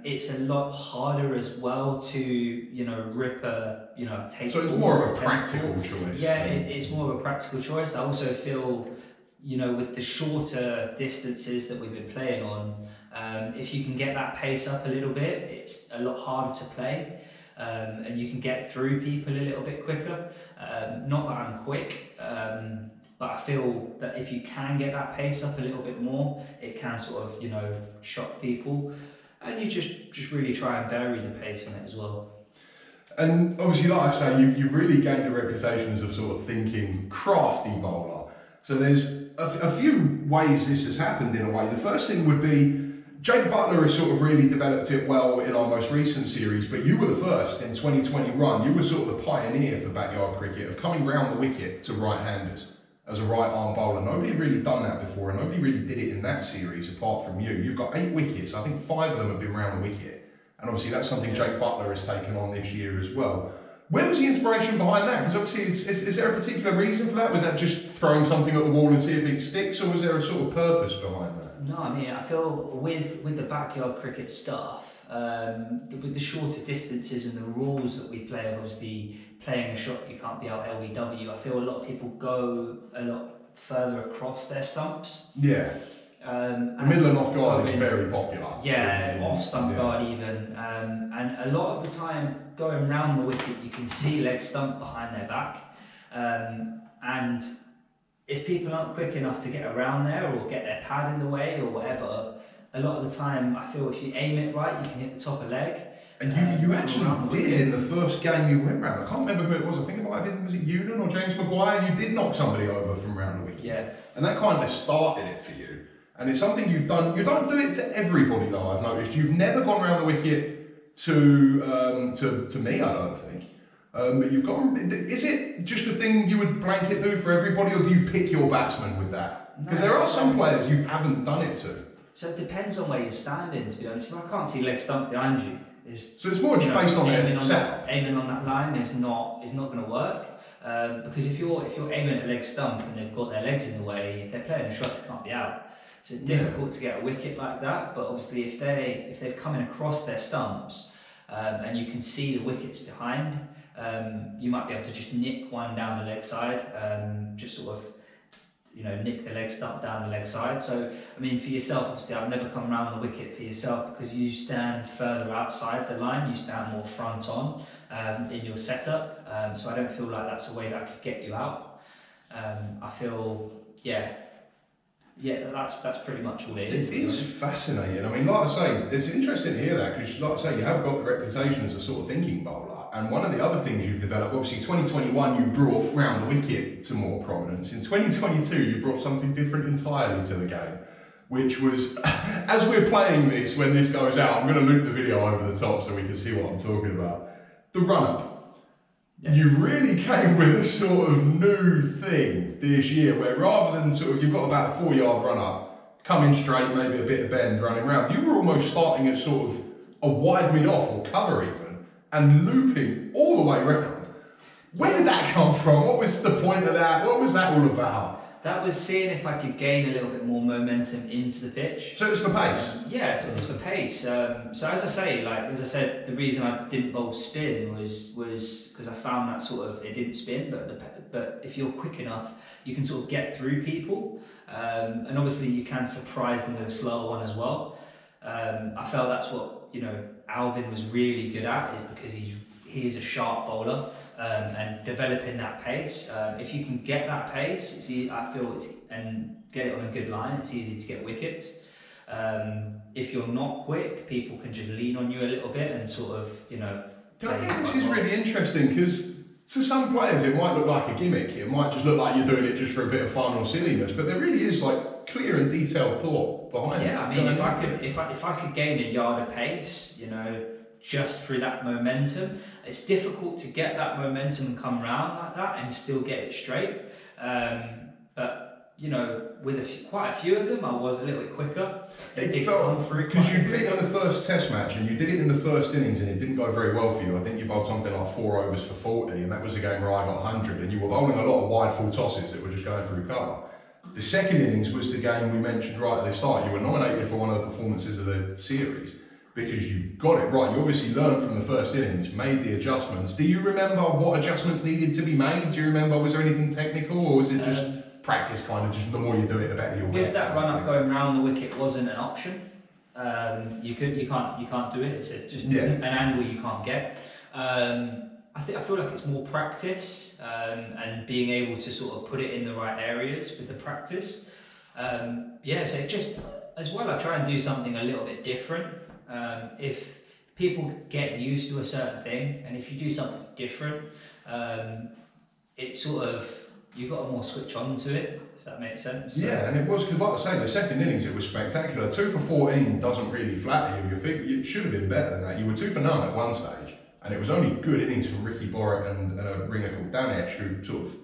[SPEAKER 1] It's a lot harder as well to rip a tape.
[SPEAKER 2] So it's
[SPEAKER 1] ball
[SPEAKER 2] more of a
[SPEAKER 1] tennis
[SPEAKER 2] practical
[SPEAKER 1] ball.
[SPEAKER 2] choice.
[SPEAKER 1] Yeah, it's more of a practical choice. I also feel with the shorter distances that we've been playing on, if you can get that pace up a little bit, it's a lot harder to play. And you can get through people a little bit quicker. Not that I'm quick, but I feel that if you can get that pace up a little bit more, it can sort of, shock people. And you just really try and vary the pace on it as well.
[SPEAKER 2] And obviously, like I say, you've really gained a reputation as a sort of thinking, crafty bowler. So there's a few ways this has happened in a way. The first thing would be, Jake Butler has sort of really developed it well in our most recent series, but you were the first in 2021. You were sort of the pioneer for backyard cricket of coming round the wicket to right-handers as a right-arm bowler. Nobody had really done that before, and nobody really did it in that series apart from you. You've got 8 wickets. I think 5 of them have been round the wicket, and obviously that's something Jake Butler has taken on this year as well. Where was the inspiration behind that? Because obviously, is there a particular reason for that? Was that just throwing something at the wall and see if it sticks, or was there a sort of purpose behind that?
[SPEAKER 1] No, I mean, I feel with the backyard cricket stuff, with the shorter distances and the rules that we play of obviously playing a shot you can't be out LBW, I feel a lot of people go a lot further across their stumps.
[SPEAKER 2] Yeah. The middle and off guard is very popular.
[SPEAKER 1] Yeah, off stump guard even. And a lot of the time, going round the wicket, you can see leg stump behind their back. And if people aren't quick enough to get around there or get their pad in the way or whatever, a lot of the time I feel if you aim it right, you can hit the top of leg.
[SPEAKER 2] And you actually did in the first game you went round. I can't remember who it was. I think it might have been, was it Ewan or James Maguire? You did knock somebody over from round the wicket.
[SPEAKER 1] Yeah. And
[SPEAKER 2] that kind of started it for you. And it's something you've done. You don't do it to everybody though, I've noticed. You've never gone round the wicket to me, I don't think. But you've got. Is it just a thing you would blanket do for everybody, or do you pick your batsman with that? Because there are some players you haven't done it to.
[SPEAKER 1] So it depends on where you're standing, to be honest. If I can't see leg stump behind you,
[SPEAKER 2] so it's more just based on their setup.
[SPEAKER 1] Aiming on that line is not going to work. Because if you're aiming at leg stump and they've got their legs in the way, if they're playing a shot, they can't be out. So it's difficult to get a wicket like that. But obviously, if they've come in across their stumps and you can see the wickets behind. You might be able to just nick one down the leg side, just sort of, nick the leg stump down the leg side. So, I mean, for yourself, obviously, I've never come around the wicket for yourself because you stand further outside the line, you stand more front on in your setup. So I don't feel like that's a way that I could get you out. I feel, that's pretty much all it is.
[SPEAKER 2] It is fascinating. I mean, like I say, it's interesting to hear that because, like I say, you have got the reputation as a sort of thinking bowler. And one of the other things you've developed, obviously 2021 you brought round the wicket to more prominence. In 2022 you brought something different entirely to the game, which was, as we're playing this, when this goes out, I'm going to loop the video over the top so we can see what I'm talking about. The run-up. Yeah. You really came with a sort of new thing this year where rather than sort of, you've got about a 4-yard run-up, coming straight, maybe a bit of bend, running round, you were almost starting at sort of a wide mid-off or cover even, and looping all the way round. Where did that come from? What was the point of that? What was that all about?
[SPEAKER 1] That was seeing if I could gain a little bit more momentum into the pitch.
[SPEAKER 2] So it's for pace?
[SPEAKER 1] Yeah, so it's for pace. So as I said, the reason I didn't bowl spin was because I found that sort of, it didn't spin, but if you're quick enough, you can sort of get through people. And obviously you can surprise them with a slower one as well. I felt that's what, Alvin was really good at, is because he is a sharp bowler and developing that pace. If you can get that pace, and get it on a good line, it's easy to get wickets. If you're not quick, people can just lean on you a little bit and sort of,
[SPEAKER 2] I think this is really interesting because To some players, it might look like a gimmick. It might just look like you're doing it just for a bit of fun or silliness, but there really is like clear and detailed thought behind it.
[SPEAKER 1] Yeah, I mean, if I could gain a yard of pace, you know, just through that momentum, it's difficult to get that momentum and come round like that and still get it straight. But you know, with quite a few of them, I was a little bit quicker.
[SPEAKER 2] It felt because you did it in the first Test match and you did it in the first innings and it didn't go very well for you. I think you bowled something like 4 overs for 40, and that was the game where I got 100, and you were bowling a lot of wide full tosses that were just going through cover. The second innings was the game we mentioned right at the start. You were nominated for one of the performances of the series because you got it right. You obviously learned from the first innings, made the adjustments. Do you remember what adjustments needed to be made? Do you remember, was there anything technical, or was it just practice kind of, just the more you do it, the better you'll get?
[SPEAKER 1] With that run up going round the wicket wasn't an option. You can't do it. It's just an angle you can't get. I feel like it's more practice and being able to sort of put it in the right areas with the practice. So just as well, I try and do something a little bit different. If people get used to a certain thing, and if you do something different, it's sort of, you got to more switch on to it, if that makes sense.
[SPEAKER 2] Yeah, and it was, because like I say, the second innings, it was spectacular. 2 for 14 doesn't really flatter you. You should have been better than that. You were 2 for none at one stage, and it was only good innings from Ricky Borrett and a ringer called Danesh, who sort of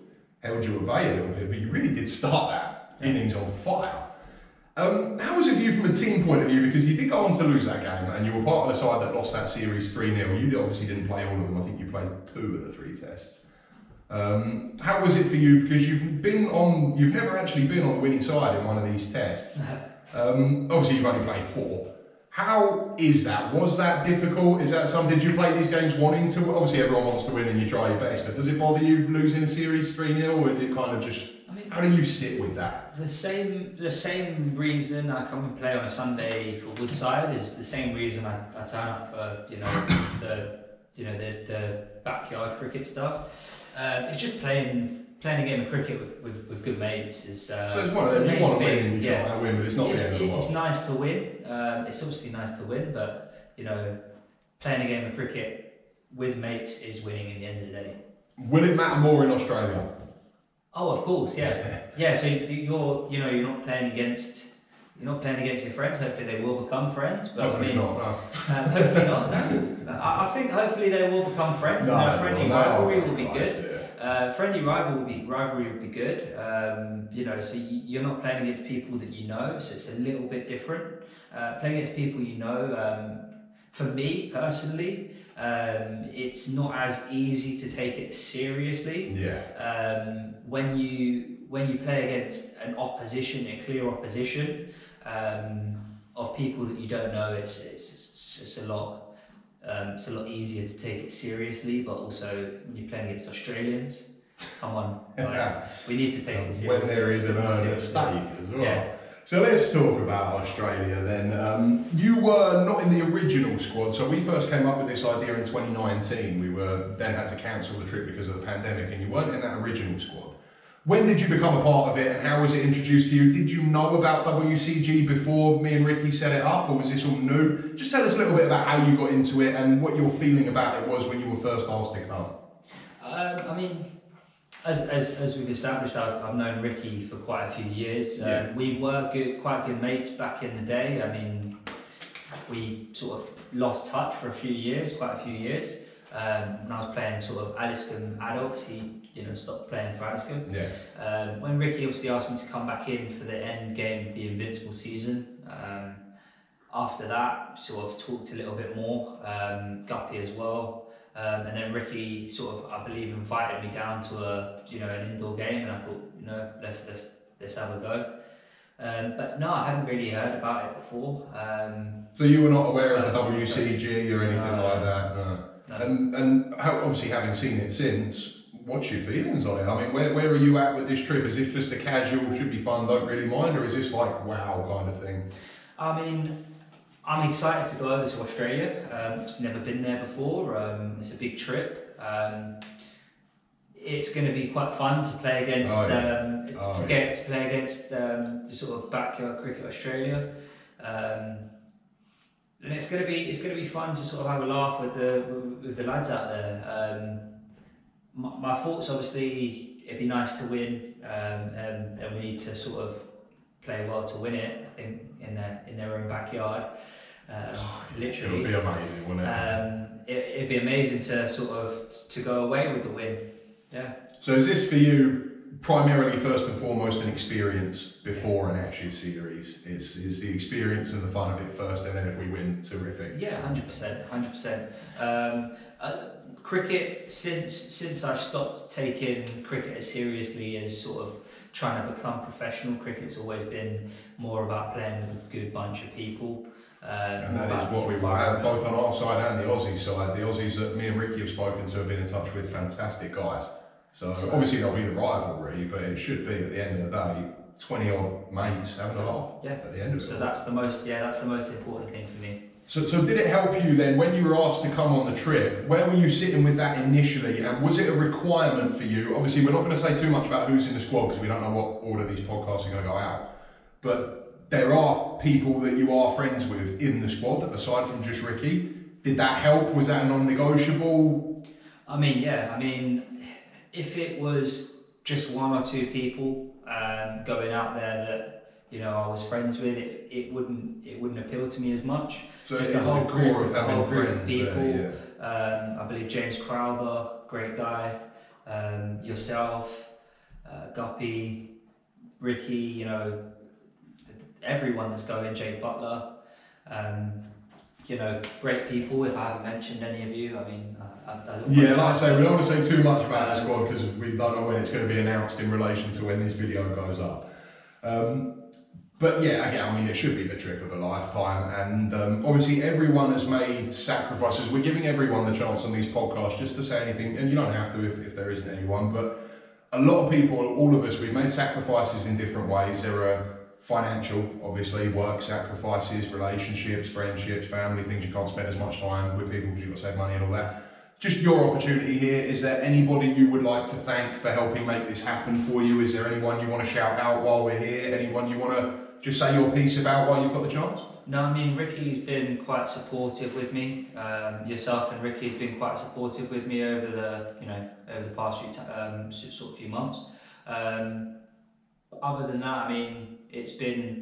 [SPEAKER 2] held you at bay a little bit, but you really did start that innings on fire. How was it for you from a team point of view? Because you did go on to lose that game, and you were part of the side that lost that series 3-0. You obviously didn't play all of them. I think you played 2 of the 3 tests. How was it for you? Because you've never actually been on the winning side in one of these tests. Obviously, you've only played 4. How is that? Was that difficult? Is that something? Did you play these games wanting to? Obviously, everyone wants to win, and you try your best. But does it bother you losing a series 3-0, or did it kind of just? How do you sit with that?
[SPEAKER 1] The same reason I come and play on a Sunday for Woodside is the same reason I turn up for the backyard cricket stuff. It's just playing a game of cricket with good mates. So
[SPEAKER 2] it's one of them, you want to win and you try to win, but it's not the end of the world.
[SPEAKER 1] It's nice to win. It's obviously nice to win, but you know, playing a game of cricket with mates is winning in the end of the day.
[SPEAKER 2] Will it matter more in Australia?
[SPEAKER 1] Oh, of course, yeah. Yeah, so you're not playing against your friends. Hopefully they will become friends. But
[SPEAKER 2] hopefully not. No.
[SPEAKER 1] Hopefully not. No. I think hopefully they will become friends. And a friendly rivalry will be good. Friendly rivalry will be good. So you're not playing against people that you know, so it's a little bit different. Playing against people you know, for me personally, it's not as easy to take it seriously.
[SPEAKER 2] Yeah.
[SPEAKER 1] When you play against an opposition, a clear opposition, of people that you don't know, it's a lot easier to take it seriously. But also when you're playing against Australians, come on, we need to take it seriously.
[SPEAKER 2] When there is an earn at stake as well.
[SPEAKER 1] Yeah.
[SPEAKER 2] So let's talk about Australia then. You were not in the original squad, so we first came up with this idea in 2019. We then had to cancel the trip because of the pandemic, and you weren't in that original squad. When did you become a part of it, and how was it introduced to you? Did you know about WCG before me and Ricky set it up, or was this all new? Just tell us a little bit about how you got into it and what your feeling about it was when you were first asked to come.
[SPEAKER 1] As we've established, I've known Ricky for quite a few years. We were quite good mates back in the day. I mean, we sort of lost touch for quite a few years. When I was playing sort of Addiscombe adults, he stopped playing for Addiscombe. Yeah. When Ricky obviously asked me to come back in for the end game of the Invincible season, after that, sort of talked a little bit more. Guppy as well. And then Ricky sort of, I believe, invited me down to an indoor game, and I thought, let's have a go. But no, I hadn't really heard about it before.
[SPEAKER 2] So you were not aware of the WCG or anything like that? No. And how, obviously having seen it since, what's your feelings on it? I mean, where are you at with this trip? Is this just a casual, should be fun, don't really mind, or is this like wow kind of thing?
[SPEAKER 1] I mean, I'm excited to go over to Australia. It's never been there before. It's a big trip. It's going to be quite fun to play against. To play against the sort of backyard cricket Australia, and it's going to be fun to sort of have a laugh with the lads out there. my thoughts, obviously, it'd be nice to win, and we need to sort of play well to win it. I think in their own backyard, literally.
[SPEAKER 2] It would be amazing, wouldn't it?
[SPEAKER 1] It'd be amazing to go away with the win. Yeah.
[SPEAKER 2] So is this for you primarily first and foremost an experience before an Ashes series? Is the experience and the fun of it first, and then if we win, terrific.
[SPEAKER 1] Yeah, 100%. Cricket, since I stopped taking cricket as seriously as sort of trying to become professional, cricket's always been more about playing with a good bunch of people.
[SPEAKER 2] And that is what we will have both on our side and the Aussie side. The Aussies that me and Ricky have spoken to have been in touch with, fantastic guys. So obviously there'll be the rivalry, but it should be at the end of the day 20 odd mates having a laugh at the end of it.
[SPEAKER 1] So that's the most important thing for me.
[SPEAKER 2] So did it help you then when you were asked to come on the trip? Where were you sitting with that initially, and was it a requirement for you? Obviously we're not going to say too much about who's in the squad because we don't know what order these podcasts are going to go out, but there are people that you are friends with in the squad aside from just Ricky. Did that help? Was that a non-negotiable?
[SPEAKER 1] I mean, if it was just one or two people going out there that I was friends with, it wouldn't appeal to me as much.
[SPEAKER 2] So it's the whole core of having friends
[SPEAKER 1] people.
[SPEAKER 2] There, yeah.
[SPEAKER 1] I believe James Crowther, great guy. Yourself, Guppy, Ricky. Everyone that's going. Jake Butler. Great people. If I haven't mentioned any of you, I mean.
[SPEAKER 2] Like I say, we don't want to say too much about the squad because we don't know when it's going to be announced in relation to when this video goes up. But yeah, again, I mean, it should be the trip of a lifetime, and obviously everyone has made sacrifices. We're giving everyone the chance on these podcasts just to say anything, and you don't have to if there isn't anyone, but a lot of people, all of us, we've made sacrifices in different ways. There are financial, obviously, work sacrifices, relationships, friendships, family, things you can't spend as much time with people because you've got to save money and all that. Just your opportunity here. Is there anybody you would like to thank for helping make this happen for you? Is there anyone you want to shout out while we're here? Anyone you want to just say your piece about while you've got the chance?
[SPEAKER 1] No, I mean, Ricky's been quite supportive with me. Yourself and Ricky's been quite supportive with me over the past few months. Other than that, I mean, it's been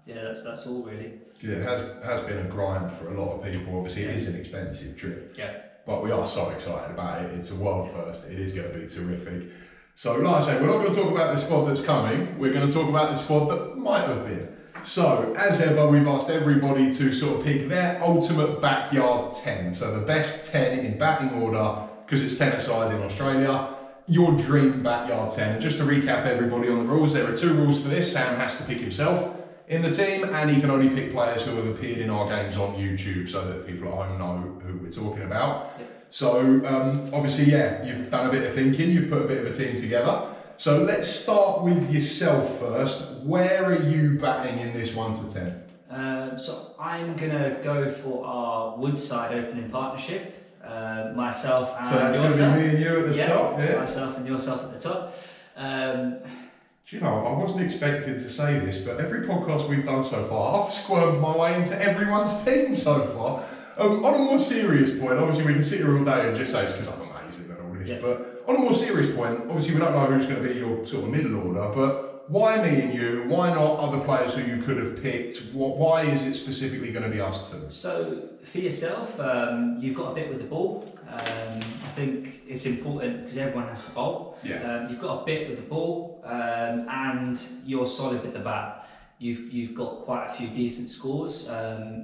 [SPEAKER 1] that's all really.
[SPEAKER 2] Yeah, it has been a grind for a lot of people. Obviously, it is an expensive trip.
[SPEAKER 1] Yeah.
[SPEAKER 2] But we are so excited about it. It's a world first. It is going to be terrific. So, like I say, we're not going to talk about the squad that's coming. We're going to talk about the squad that might have been. So, as ever, we've asked everybody to sort of pick their ultimate backyard 10. So, the best 10 in batting order, because it's 10-a-side in Australia. Your dream backyard 10. And just to recap everybody on the rules, there are 2 rules for this. Sam has to pick himself in the team, and he can only pick players who have appeared in our games on YouTube so that people at home know who we're talking about. Yep. So obviously, you've done a bit of thinking, you've put a bit of a team together. So let's start with yourself first. Where are you batting in this 1 to 10?
[SPEAKER 1] So I'm gonna go for our Woodside opening partnership. Myself and yourself.
[SPEAKER 2] So that's going to be me and you at the top, yeah?
[SPEAKER 1] Myself and yourself at the top.
[SPEAKER 2] Do you know, I wasn't expected to say this, but every podcast we've done so far, I've squirmed my way into everyone's team so far. On a more serious point, obviously we can sit here all day and just say it's because I'm amazing and all this, but on a more serious point, obviously we don't know who's going to be your sort of middle order, but why me and you? Why not other players who you could have picked? Why is it specifically going to be us two?
[SPEAKER 1] So for yourself, you've got a bit with the ball. I think it's important because everyone has to bowl.
[SPEAKER 2] Yeah.
[SPEAKER 1] You've got a bit with the ball, and you're solid with the bat. You've got quite a few decent scores.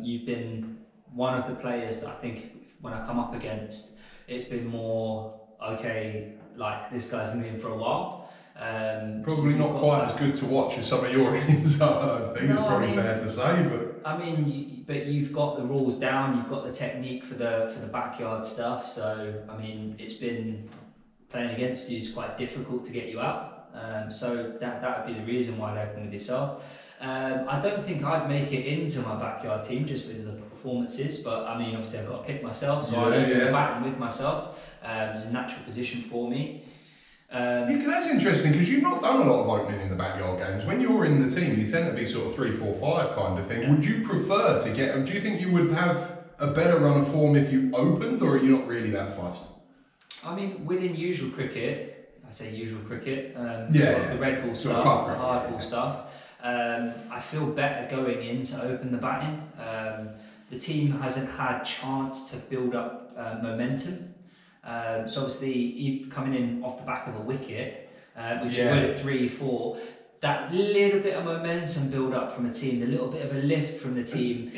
[SPEAKER 1] You've been one of the players that I think when I come up against, it's been more okay. Like this guy's been in for a while.
[SPEAKER 2] Probably so not quite as good to watch as some of your innings are, I think it's probably fair to say. But
[SPEAKER 1] I mean, but you've got the rules down, you've got the technique for the backyard stuff. So I mean, it's been playing against you is quite difficult to get you out. So that would be the reason why I'd open with yourself. I don't think I'd make it into my backyard team just because of the performances. But I mean, obviously I've got to pick myself, so I'd open the batting with myself. It's a natural position for me.
[SPEAKER 2] That's interesting because you've not done a lot of opening in the backyard games. When you're in the team, you tend to be sort of 3, 4, 5 kind of thing. Yeah. Would you prefer to get? Do you think you would have a better run of form if you opened, or are you not really that fast?
[SPEAKER 1] I mean, within usual cricket, I say usual cricket,
[SPEAKER 2] Yeah,
[SPEAKER 1] sort of the red ball
[SPEAKER 2] sort of
[SPEAKER 1] stuff,
[SPEAKER 2] club
[SPEAKER 1] the
[SPEAKER 2] cricket,
[SPEAKER 1] hard
[SPEAKER 2] yeah.
[SPEAKER 1] ball stuff. I feel better going in to open the batting. The team hasn't had chance to build up momentum. So obviously, you coming in off the back of a wicket, which you would at 3-4, that little bit of momentum build up from a team, the little bit of a lift from the team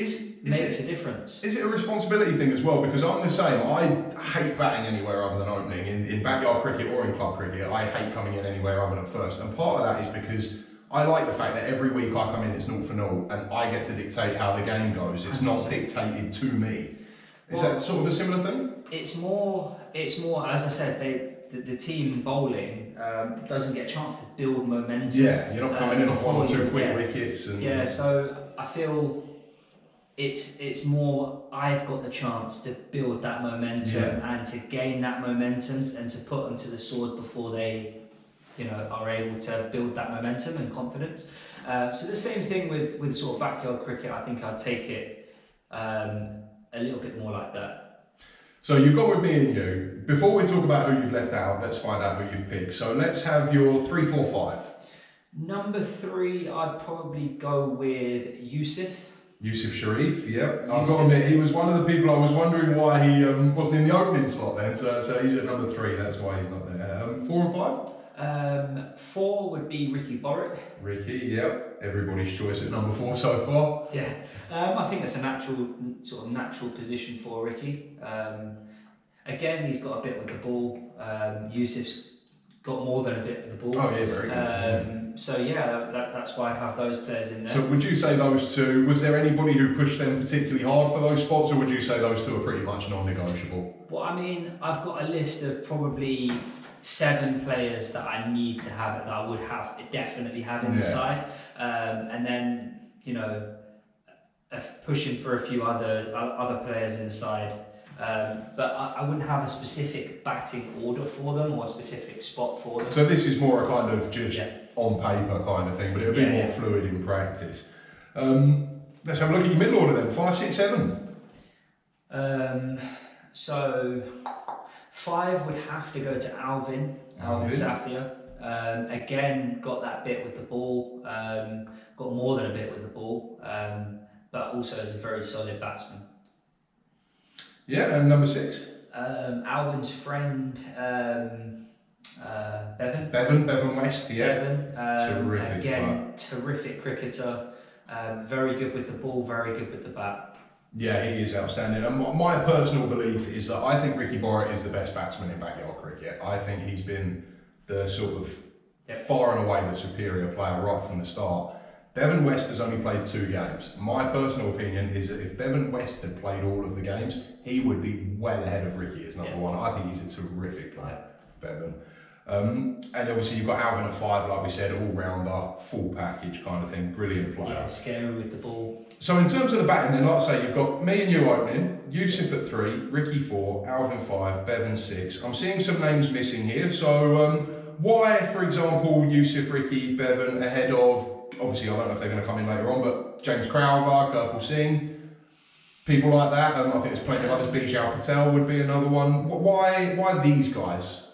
[SPEAKER 1] makes a difference.
[SPEAKER 2] Is it a responsibility thing as well? Because I'm the same. I hate batting anywhere other than opening. In backyard cricket or in club cricket, I hate coming in anywhere other than first. And part of that is because I like the fact that every week I come in, it's 0-0, and I get to dictate how the game goes. It's not dictated to me. Is that sort of a similar thing?
[SPEAKER 1] It's more. As I said, the team bowling doesn't get a chance to build momentum.
[SPEAKER 2] Yeah, you're not coming in off 1 or 2 quick wickets. And
[SPEAKER 1] so I feel it's more. I've got the chance to build that momentum and to gain that momentum and to put them to the sword before they, are able to build that momentum and confidence. So the same thing with sort of backyard cricket. I think I'd take it a little bit more like that.
[SPEAKER 2] So you've gone with me and you. Before we talk about who you've left out, let's find out who you've picked. So let's have your 3, 4, 5.
[SPEAKER 1] Number 3, I'd probably go with Yusuf.
[SPEAKER 2] Yusuf Sharif, yep. I've got to admit, he was one of the people I was wondering why he wasn't in the opening slot then. So he's at number 3, that's why he's not there. 4 and 5?
[SPEAKER 1] 4 would be Ricky Borrett.
[SPEAKER 2] Ricky, yep. Everybody's choice at number 4 so far.
[SPEAKER 1] Yeah. I think that's a natural position for Ricky. Again, he's got a bit with the ball. Yusuf's got more than a bit with the ball.
[SPEAKER 2] Oh yeah, very good.
[SPEAKER 1] So that's why I have those players in there.
[SPEAKER 2] So would you say those two, was there anybody who pushed them particularly hard for those spots, or would you say those two are pretty much non-negotiable?
[SPEAKER 1] Well, I mean, I've got a list of probably 7 players that I need to have, that I would definitely have in the side. And then, pushing for a few other players in the side. But I wouldn't have a specific batting order for them or a specific spot for them.
[SPEAKER 2] So this is more a kind of just on paper kind of thing, but it'll be more fluid in practice. Let's have a look at your middle order then, 5, 6, 7.
[SPEAKER 1] So 5 would have to go to Alvin Safia. Again, got that bit with the ball, got more than a bit with the ball, but also is a very solid batsman.
[SPEAKER 2] Yeah, and number 6?
[SPEAKER 1] Alvin's friend, Bevan.
[SPEAKER 2] Bevan West, yeah.
[SPEAKER 1] Bevan,
[SPEAKER 2] Terrific.
[SPEAKER 1] again, terrific cricketer, very good with the ball, very good with the bat.
[SPEAKER 2] Yeah, he is outstanding. And my personal belief is that I think Ricky Borrett is the best batsman in backyard cricket. I think he's been the sort of far and away the superior player right from the start. Bevan West has only played 2 games. My personal opinion is that if Bevan West had played all of the games, he would be well ahead of Ricky as number 1. I think he's a terrific player, Bevan. And obviously you've got Alvin at 5, like we said, all-rounder, full package kind of thing, brilliant player.
[SPEAKER 1] Yeah, scary with the ball.
[SPEAKER 2] So in terms of the batting then, like I say, you've got me and you opening, Yusuf at 3, Ricky 4, Alvin 5, Bevan 6. I'm seeing some names missing here, so why, for example, Yusuf, Ricky, Bevan ahead of, obviously I don't know if they're going to come in later on, but James Crowther, Gurpal Singh, people like that. I think there's plenty of others. Bijal Patel would be another one. Why these guys?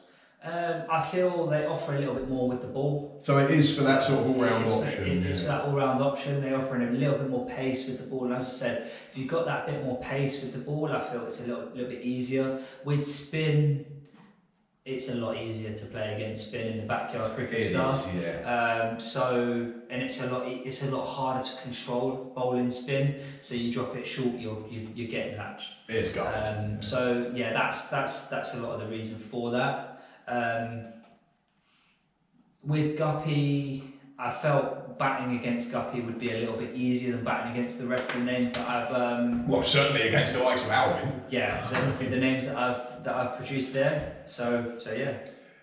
[SPEAKER 1] I feel they offer a little bit more with the ball.
[SPEAKER 2] So it is for that sort of all-round option.
[SPEAKER 1] It's for that all-round option. They're offering a little bit more pace with the ball. And as I said, if you've got that bit more pace with the ball, I feel it's a little bit easier. With spin, it's a lot easier to play against spin in the backyard cricket stuff. And it's a lot harder to control bowling spin. So you drop it short, you're getting latched.
[SPEAKER 2] It's gone.
[SPEAKER 1] So yeah, that's a lot of the reason for that. With Guppy, I felt batting against Guppy would be a little bit easier than batting against the rest of the names that I've.
[SPEAKER 2] Well, certainly against the likes of Alvin.
[SPEAKER 1] Yeah, the names that I've produced there. So yeah.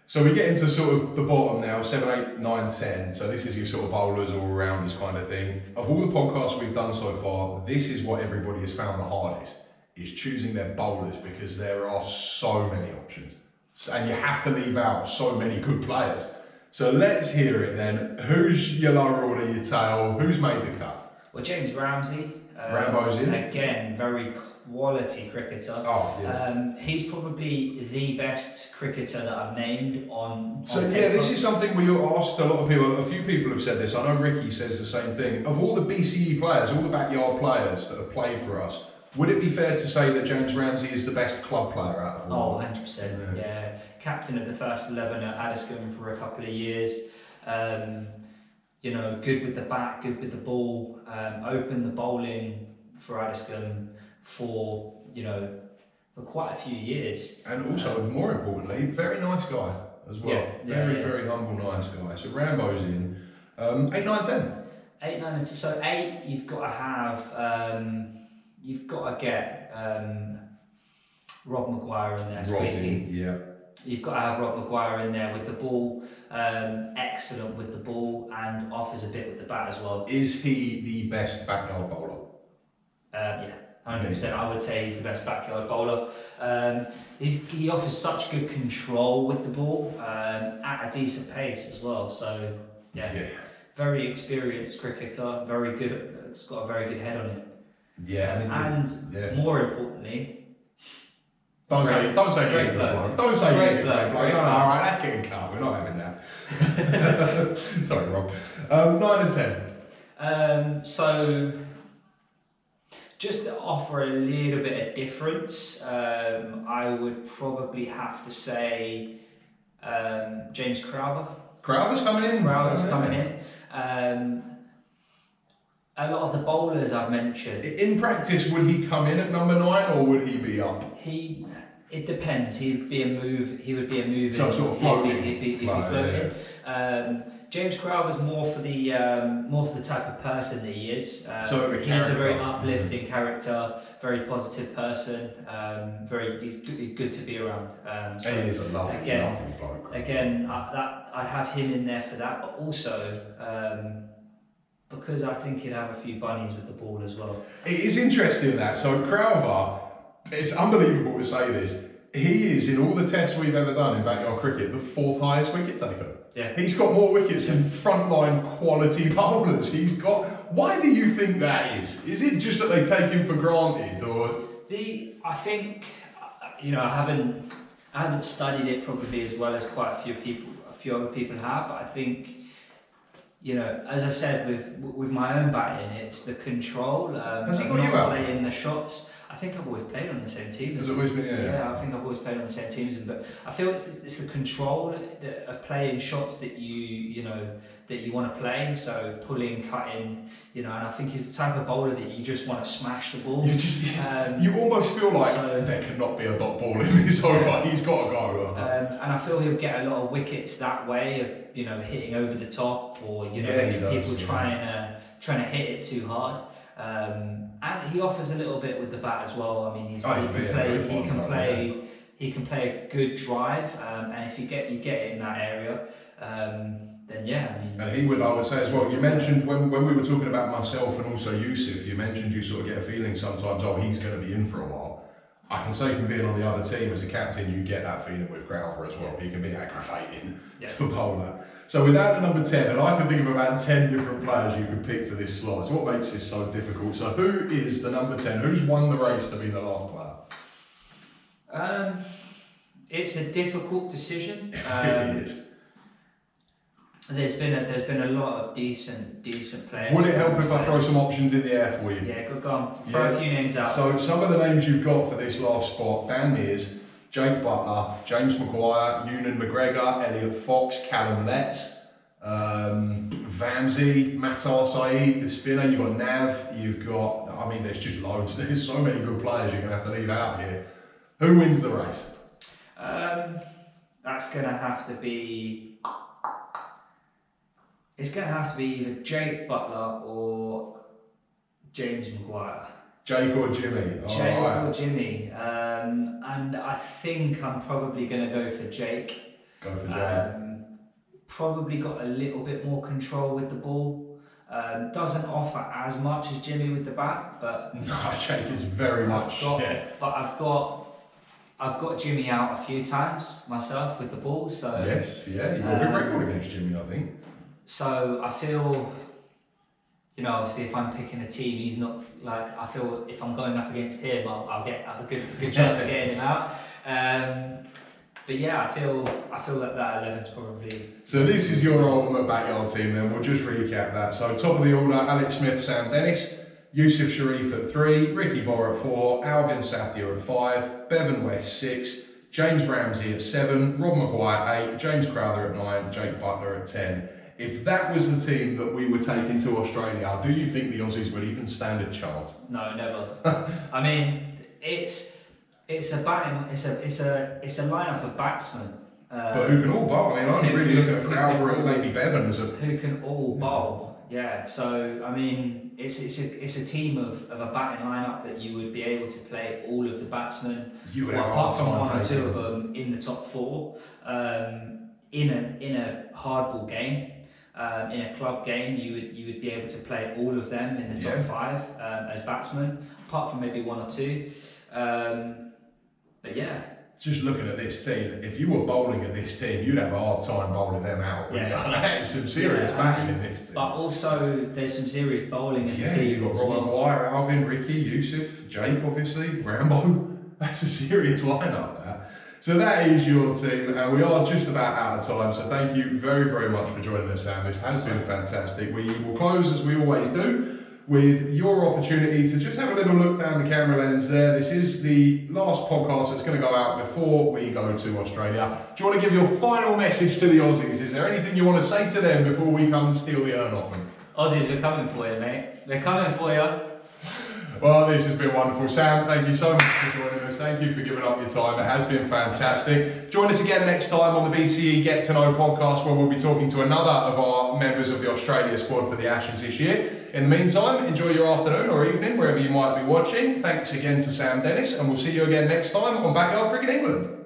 [SPEAKER 2] So we get into sort of the bottom now, 7, 8, 9, 10. So this is your sort of bowlers, all-rounders kind of thing. Of all the podcasts we've done so far, this is what everybody has found the hardest, is choosing their bowlers, because there are so many options. And you have to leave out so many good players. So let's hear it then. Who's your lower order, your tail? Who's made the cut?
[SPEAKER 1] Well, James Ramsey,
[SPEAKER 2] Rambo's in.
[SPEAKER 1] again, very quality cricketer.
[SPEAKER 2] Oh, yeah.
[SPEAKER 1] He's probably the best cricketer that I've named on
[SPEAKER 2] So
[SPEAKER 1] on
[SPEAKER 2] yeah,
[SPEAKER 1] paper.
[SPEAKER 2] this is something we asked a lot of people. A few people have said this. I know Ricky says the same thing. Of all the BCE players, all the backyard players that have played for us, would it be fair to say that James Ramsey is the best club player out of all?
[SPEAKER 1] Oh, 100%. Yeah. Captain of the first 11 at Addiscombe for a couple of years. You know, good with the bat, good with the ball. Opened the bowling for Addiscombe for, you know, for quite a few years.
[SPEAKER 2] And also, more importantly, very nice guy as well.
[SPEAKER 1] Yeah,
[SPEAKER 2] Very humble, nice guy. So Rambo's in. 8, 9, 10.
[SPEAKER 1] 8, 9, and 10. So 8, you've got to have, you've got to get Rob Maguire in there.
[SPEAKER 2] Rob's
[SPEAKER 1] Squeaky.
[SPEAKER 2] in, yeah.
[SPEAKER 1] You've got to have Rob Maguire in there with the ball, excellent with the ball, and offers a bit with the bat as well.
[SPEAKER 2] Is he the best backyard bowler?
[SPEAKER 1] Yeah, 100%. I would say he's the best backyard bowler. He offers such good control with the ball at a decent pace as well. So yeah, very experienced cricketer, very good. It's got a very good head on it.
[SPEAKER 2] Yeah,
[SPEAKER 1] and more importantly.
[SPEAKER 2] Don't say he's a good bloke. Don't say he's a great bloke. No, alright, that's getting cut. We're not having that. Sorry, Rob. 9 and 10.
[SPEAKER 1] So, just to offer a little bit of difference, I would probably have to say James Crowther.
[SPEAKER 2] Crowther's coming in.
[SPEAKER 1] Crowther's coming in. A lot of the bowlers I've mentioned.
[SPEAKER 2] In practice, would he come in at number 9 or would he be up?
[SPEAKER 1] It depends. He would be a move.
[SPEAKER 2] So sort of floating.
[SPEAKER 1] He'd be floating. Yeah. James Crowther's more for the type of person that he is. He's a very uplifting character, very positive person. He's good to be around.
[SPEAKER 2] So he is a lovely bloke.
[SPEAKER 1] Again, I'd have him in there for that, but also. Because I think he'd have a few bunnies with the ball as well.
[SPEAKER 2] It is interesting that. So Crowther, it's unbelievable to say this, he is, in all the tests we've ever done in backyard cricket, the 4th highest wicket taker.
[SPEAKER 1] Yeah.
[SPEAKER 2] He's got more wickets than frontline quality bowlers. Why do you think that is? Is it just that they take him for granted, or?
[SPEAKER 1] I think, you know, I haven't studied it probably as well as quite a few other people have, but I think, you know, as I said with my own batting, it's the control.
[SPEAKER 2] Has he got you out?
[SPEAKER 1] Playing the shots. I think I've always played on the same team.
[SPEAKER 2] Has it always been?
[SPEAKER 1] Yeah, I think I've always played on the same teams, but I feel it's the control of playing shots that you want to play. So pulling, cutting, you know, and I think he's the type of bowler that you just want to smash the ball.
[SPEAKER 2] You almost feel like there could not be a dot ball in this over. He's got to go.
[SPEAKER 1] And I feel he'll get a lot of wickets that way of, you know, hitting over the top, or, you know, people trying to hit it too hard. And he offers a little bit with the bat as well. I mean, he can play a good drive, and if you get it in that area, then yeah, I mean.
[SPEAKER 2] And I would say as well, you mentioned when we were talking about myself and also Yusuf, you mentioned you sort of get a feeling sometimes, he's going to be in for a while. I can say from being on the other team as a captain, you get that feeling with Crowther as well. He can be aggravating to bowl that. So without the number 10, and I can think of about 10 different players you could pick for this slot. So what makes this so difficult? So who is the number 10? Who's won the race to be the last player?
[SPEAKER 1] It's a difficult decision.
[SPEAKER 2] It really is.
[SPEAKER 1] There's been a lot of decent players.
[SPEAKER 2] Would it help if I throw some options in the air for you?
[SPEAKER 1] Yeah, go on. Throw a few names out.
[SPEAKER 2] So some of the names you've got for this last spot: Dan Mears, Jake Butler, James Maguire, Ewan McGregor, Elliot Fox, Callum Letts, Vamsey, Matar Saeed, the spinner. You've got Nav. You've got. I mean, there's just loads. There's so many good players you're going to have to leave out here. Who wins the race?
[SPEAKER 1] That's going to have to be. It's going to have to be either Jake Butler or James Maguire.
[SPEAKER 2] Jake or Jimmy?
[SPEAKER 1] Or Jimmy. And I think I'm probably going to go for Jake.
[SPEAKER 2] Go for Jake.
[SPEAKER 1] Probably got a little bit more control with the ball. Doesn't offer as much as Jimmy with the bat, but
[SPEAKER 2] no, Jake is very much.
[SPEAKER 1] But I've got Jimmy out a few times myself with the ball. So
[SPEAKER 2] yes, you've got a good record against Jimmy, I think.
[SPEAKER 1] So I feel, you know, obviously if I'm picking a team, he's not like, I feel if I'm going up against him, I'll have a good chance of getting him out. But yeah, I feel that 11's probably.
[SPEAKER 2] So this is your ultimate backyard team then. We'll just recap that. So top of the order: Alex Smith, Sam Dennis, Yusuf Sharif at 3, Ricky Bauer at 4, Alvin Sathia at 5, Bevan West 6, James Ramsey at 7, Rob Maguire 8, James Crowther at 9, Jake Butler at 10. If that was the team that we were taking to Australia, do you think the Aussies would even stand a chance?
[SPEAKER 1] No, never. I mean, it's a lineup of batsmen.
[SPEAKER 2] But who can all bowl? I mean, I'm really looking at Crowther and maybe Bevan as a...
[SPEAKER 1] Who can all bowl, yeah. So, I mean, it's a team of a batting lineup that you would be able to play all of the batsmen.
[SPEAKER 2] You would have
[SPEAKER 1] apart from
[SPEAKER 2] time
[SPEAKER 1] one or two of them in the top 4. In a hardball game, in a club game, you would be able to play all of them in the top 5 as batsmen, apart from maybe 1 or 2. But yeah.
[SPEAKER 2] Just looking at this team, if you were bowling at this team, you'd have a hard time bowling them out. That is some serious batting in this team.
[SPEAKER 1] But also, there's some serious bowling in the team.
[SPEAKER 2] You've got Rob Maguire, Alvin, Ricky, Yusuf, Jake, obviously, Rambo. That's a serious lineup, that. So that is your team, and we are just about out of time. So thank you very, very much for joining us, Sam. This has been fantastic. We will close, as we always do, with your opportunity to just have a little look down the camera lens there. This is the last podcast that's going to go out before we go to Australia. Do you want to give your final message to the Aussies? Is there anything you want to say to them before we come and steal the urn off them?
[SPEAKER 1] Aussies, we're coming for you, mate. We're coming for you.
[SPEAKER 2] Well, this has been wonderful. Sam, thank you so much for joining us. Thank you for giving up your time. It has been fantastic. Join us again next time on the BCE Get to Know podcast, where we'll be talking to another of our members of the Australia squad for the Ashes this year. In the meantime, enjoy your afternoon or evening, wherever you might be watching. Thanks again to Sam Dennis, and we'll see you again next time on Backyard Cricket England.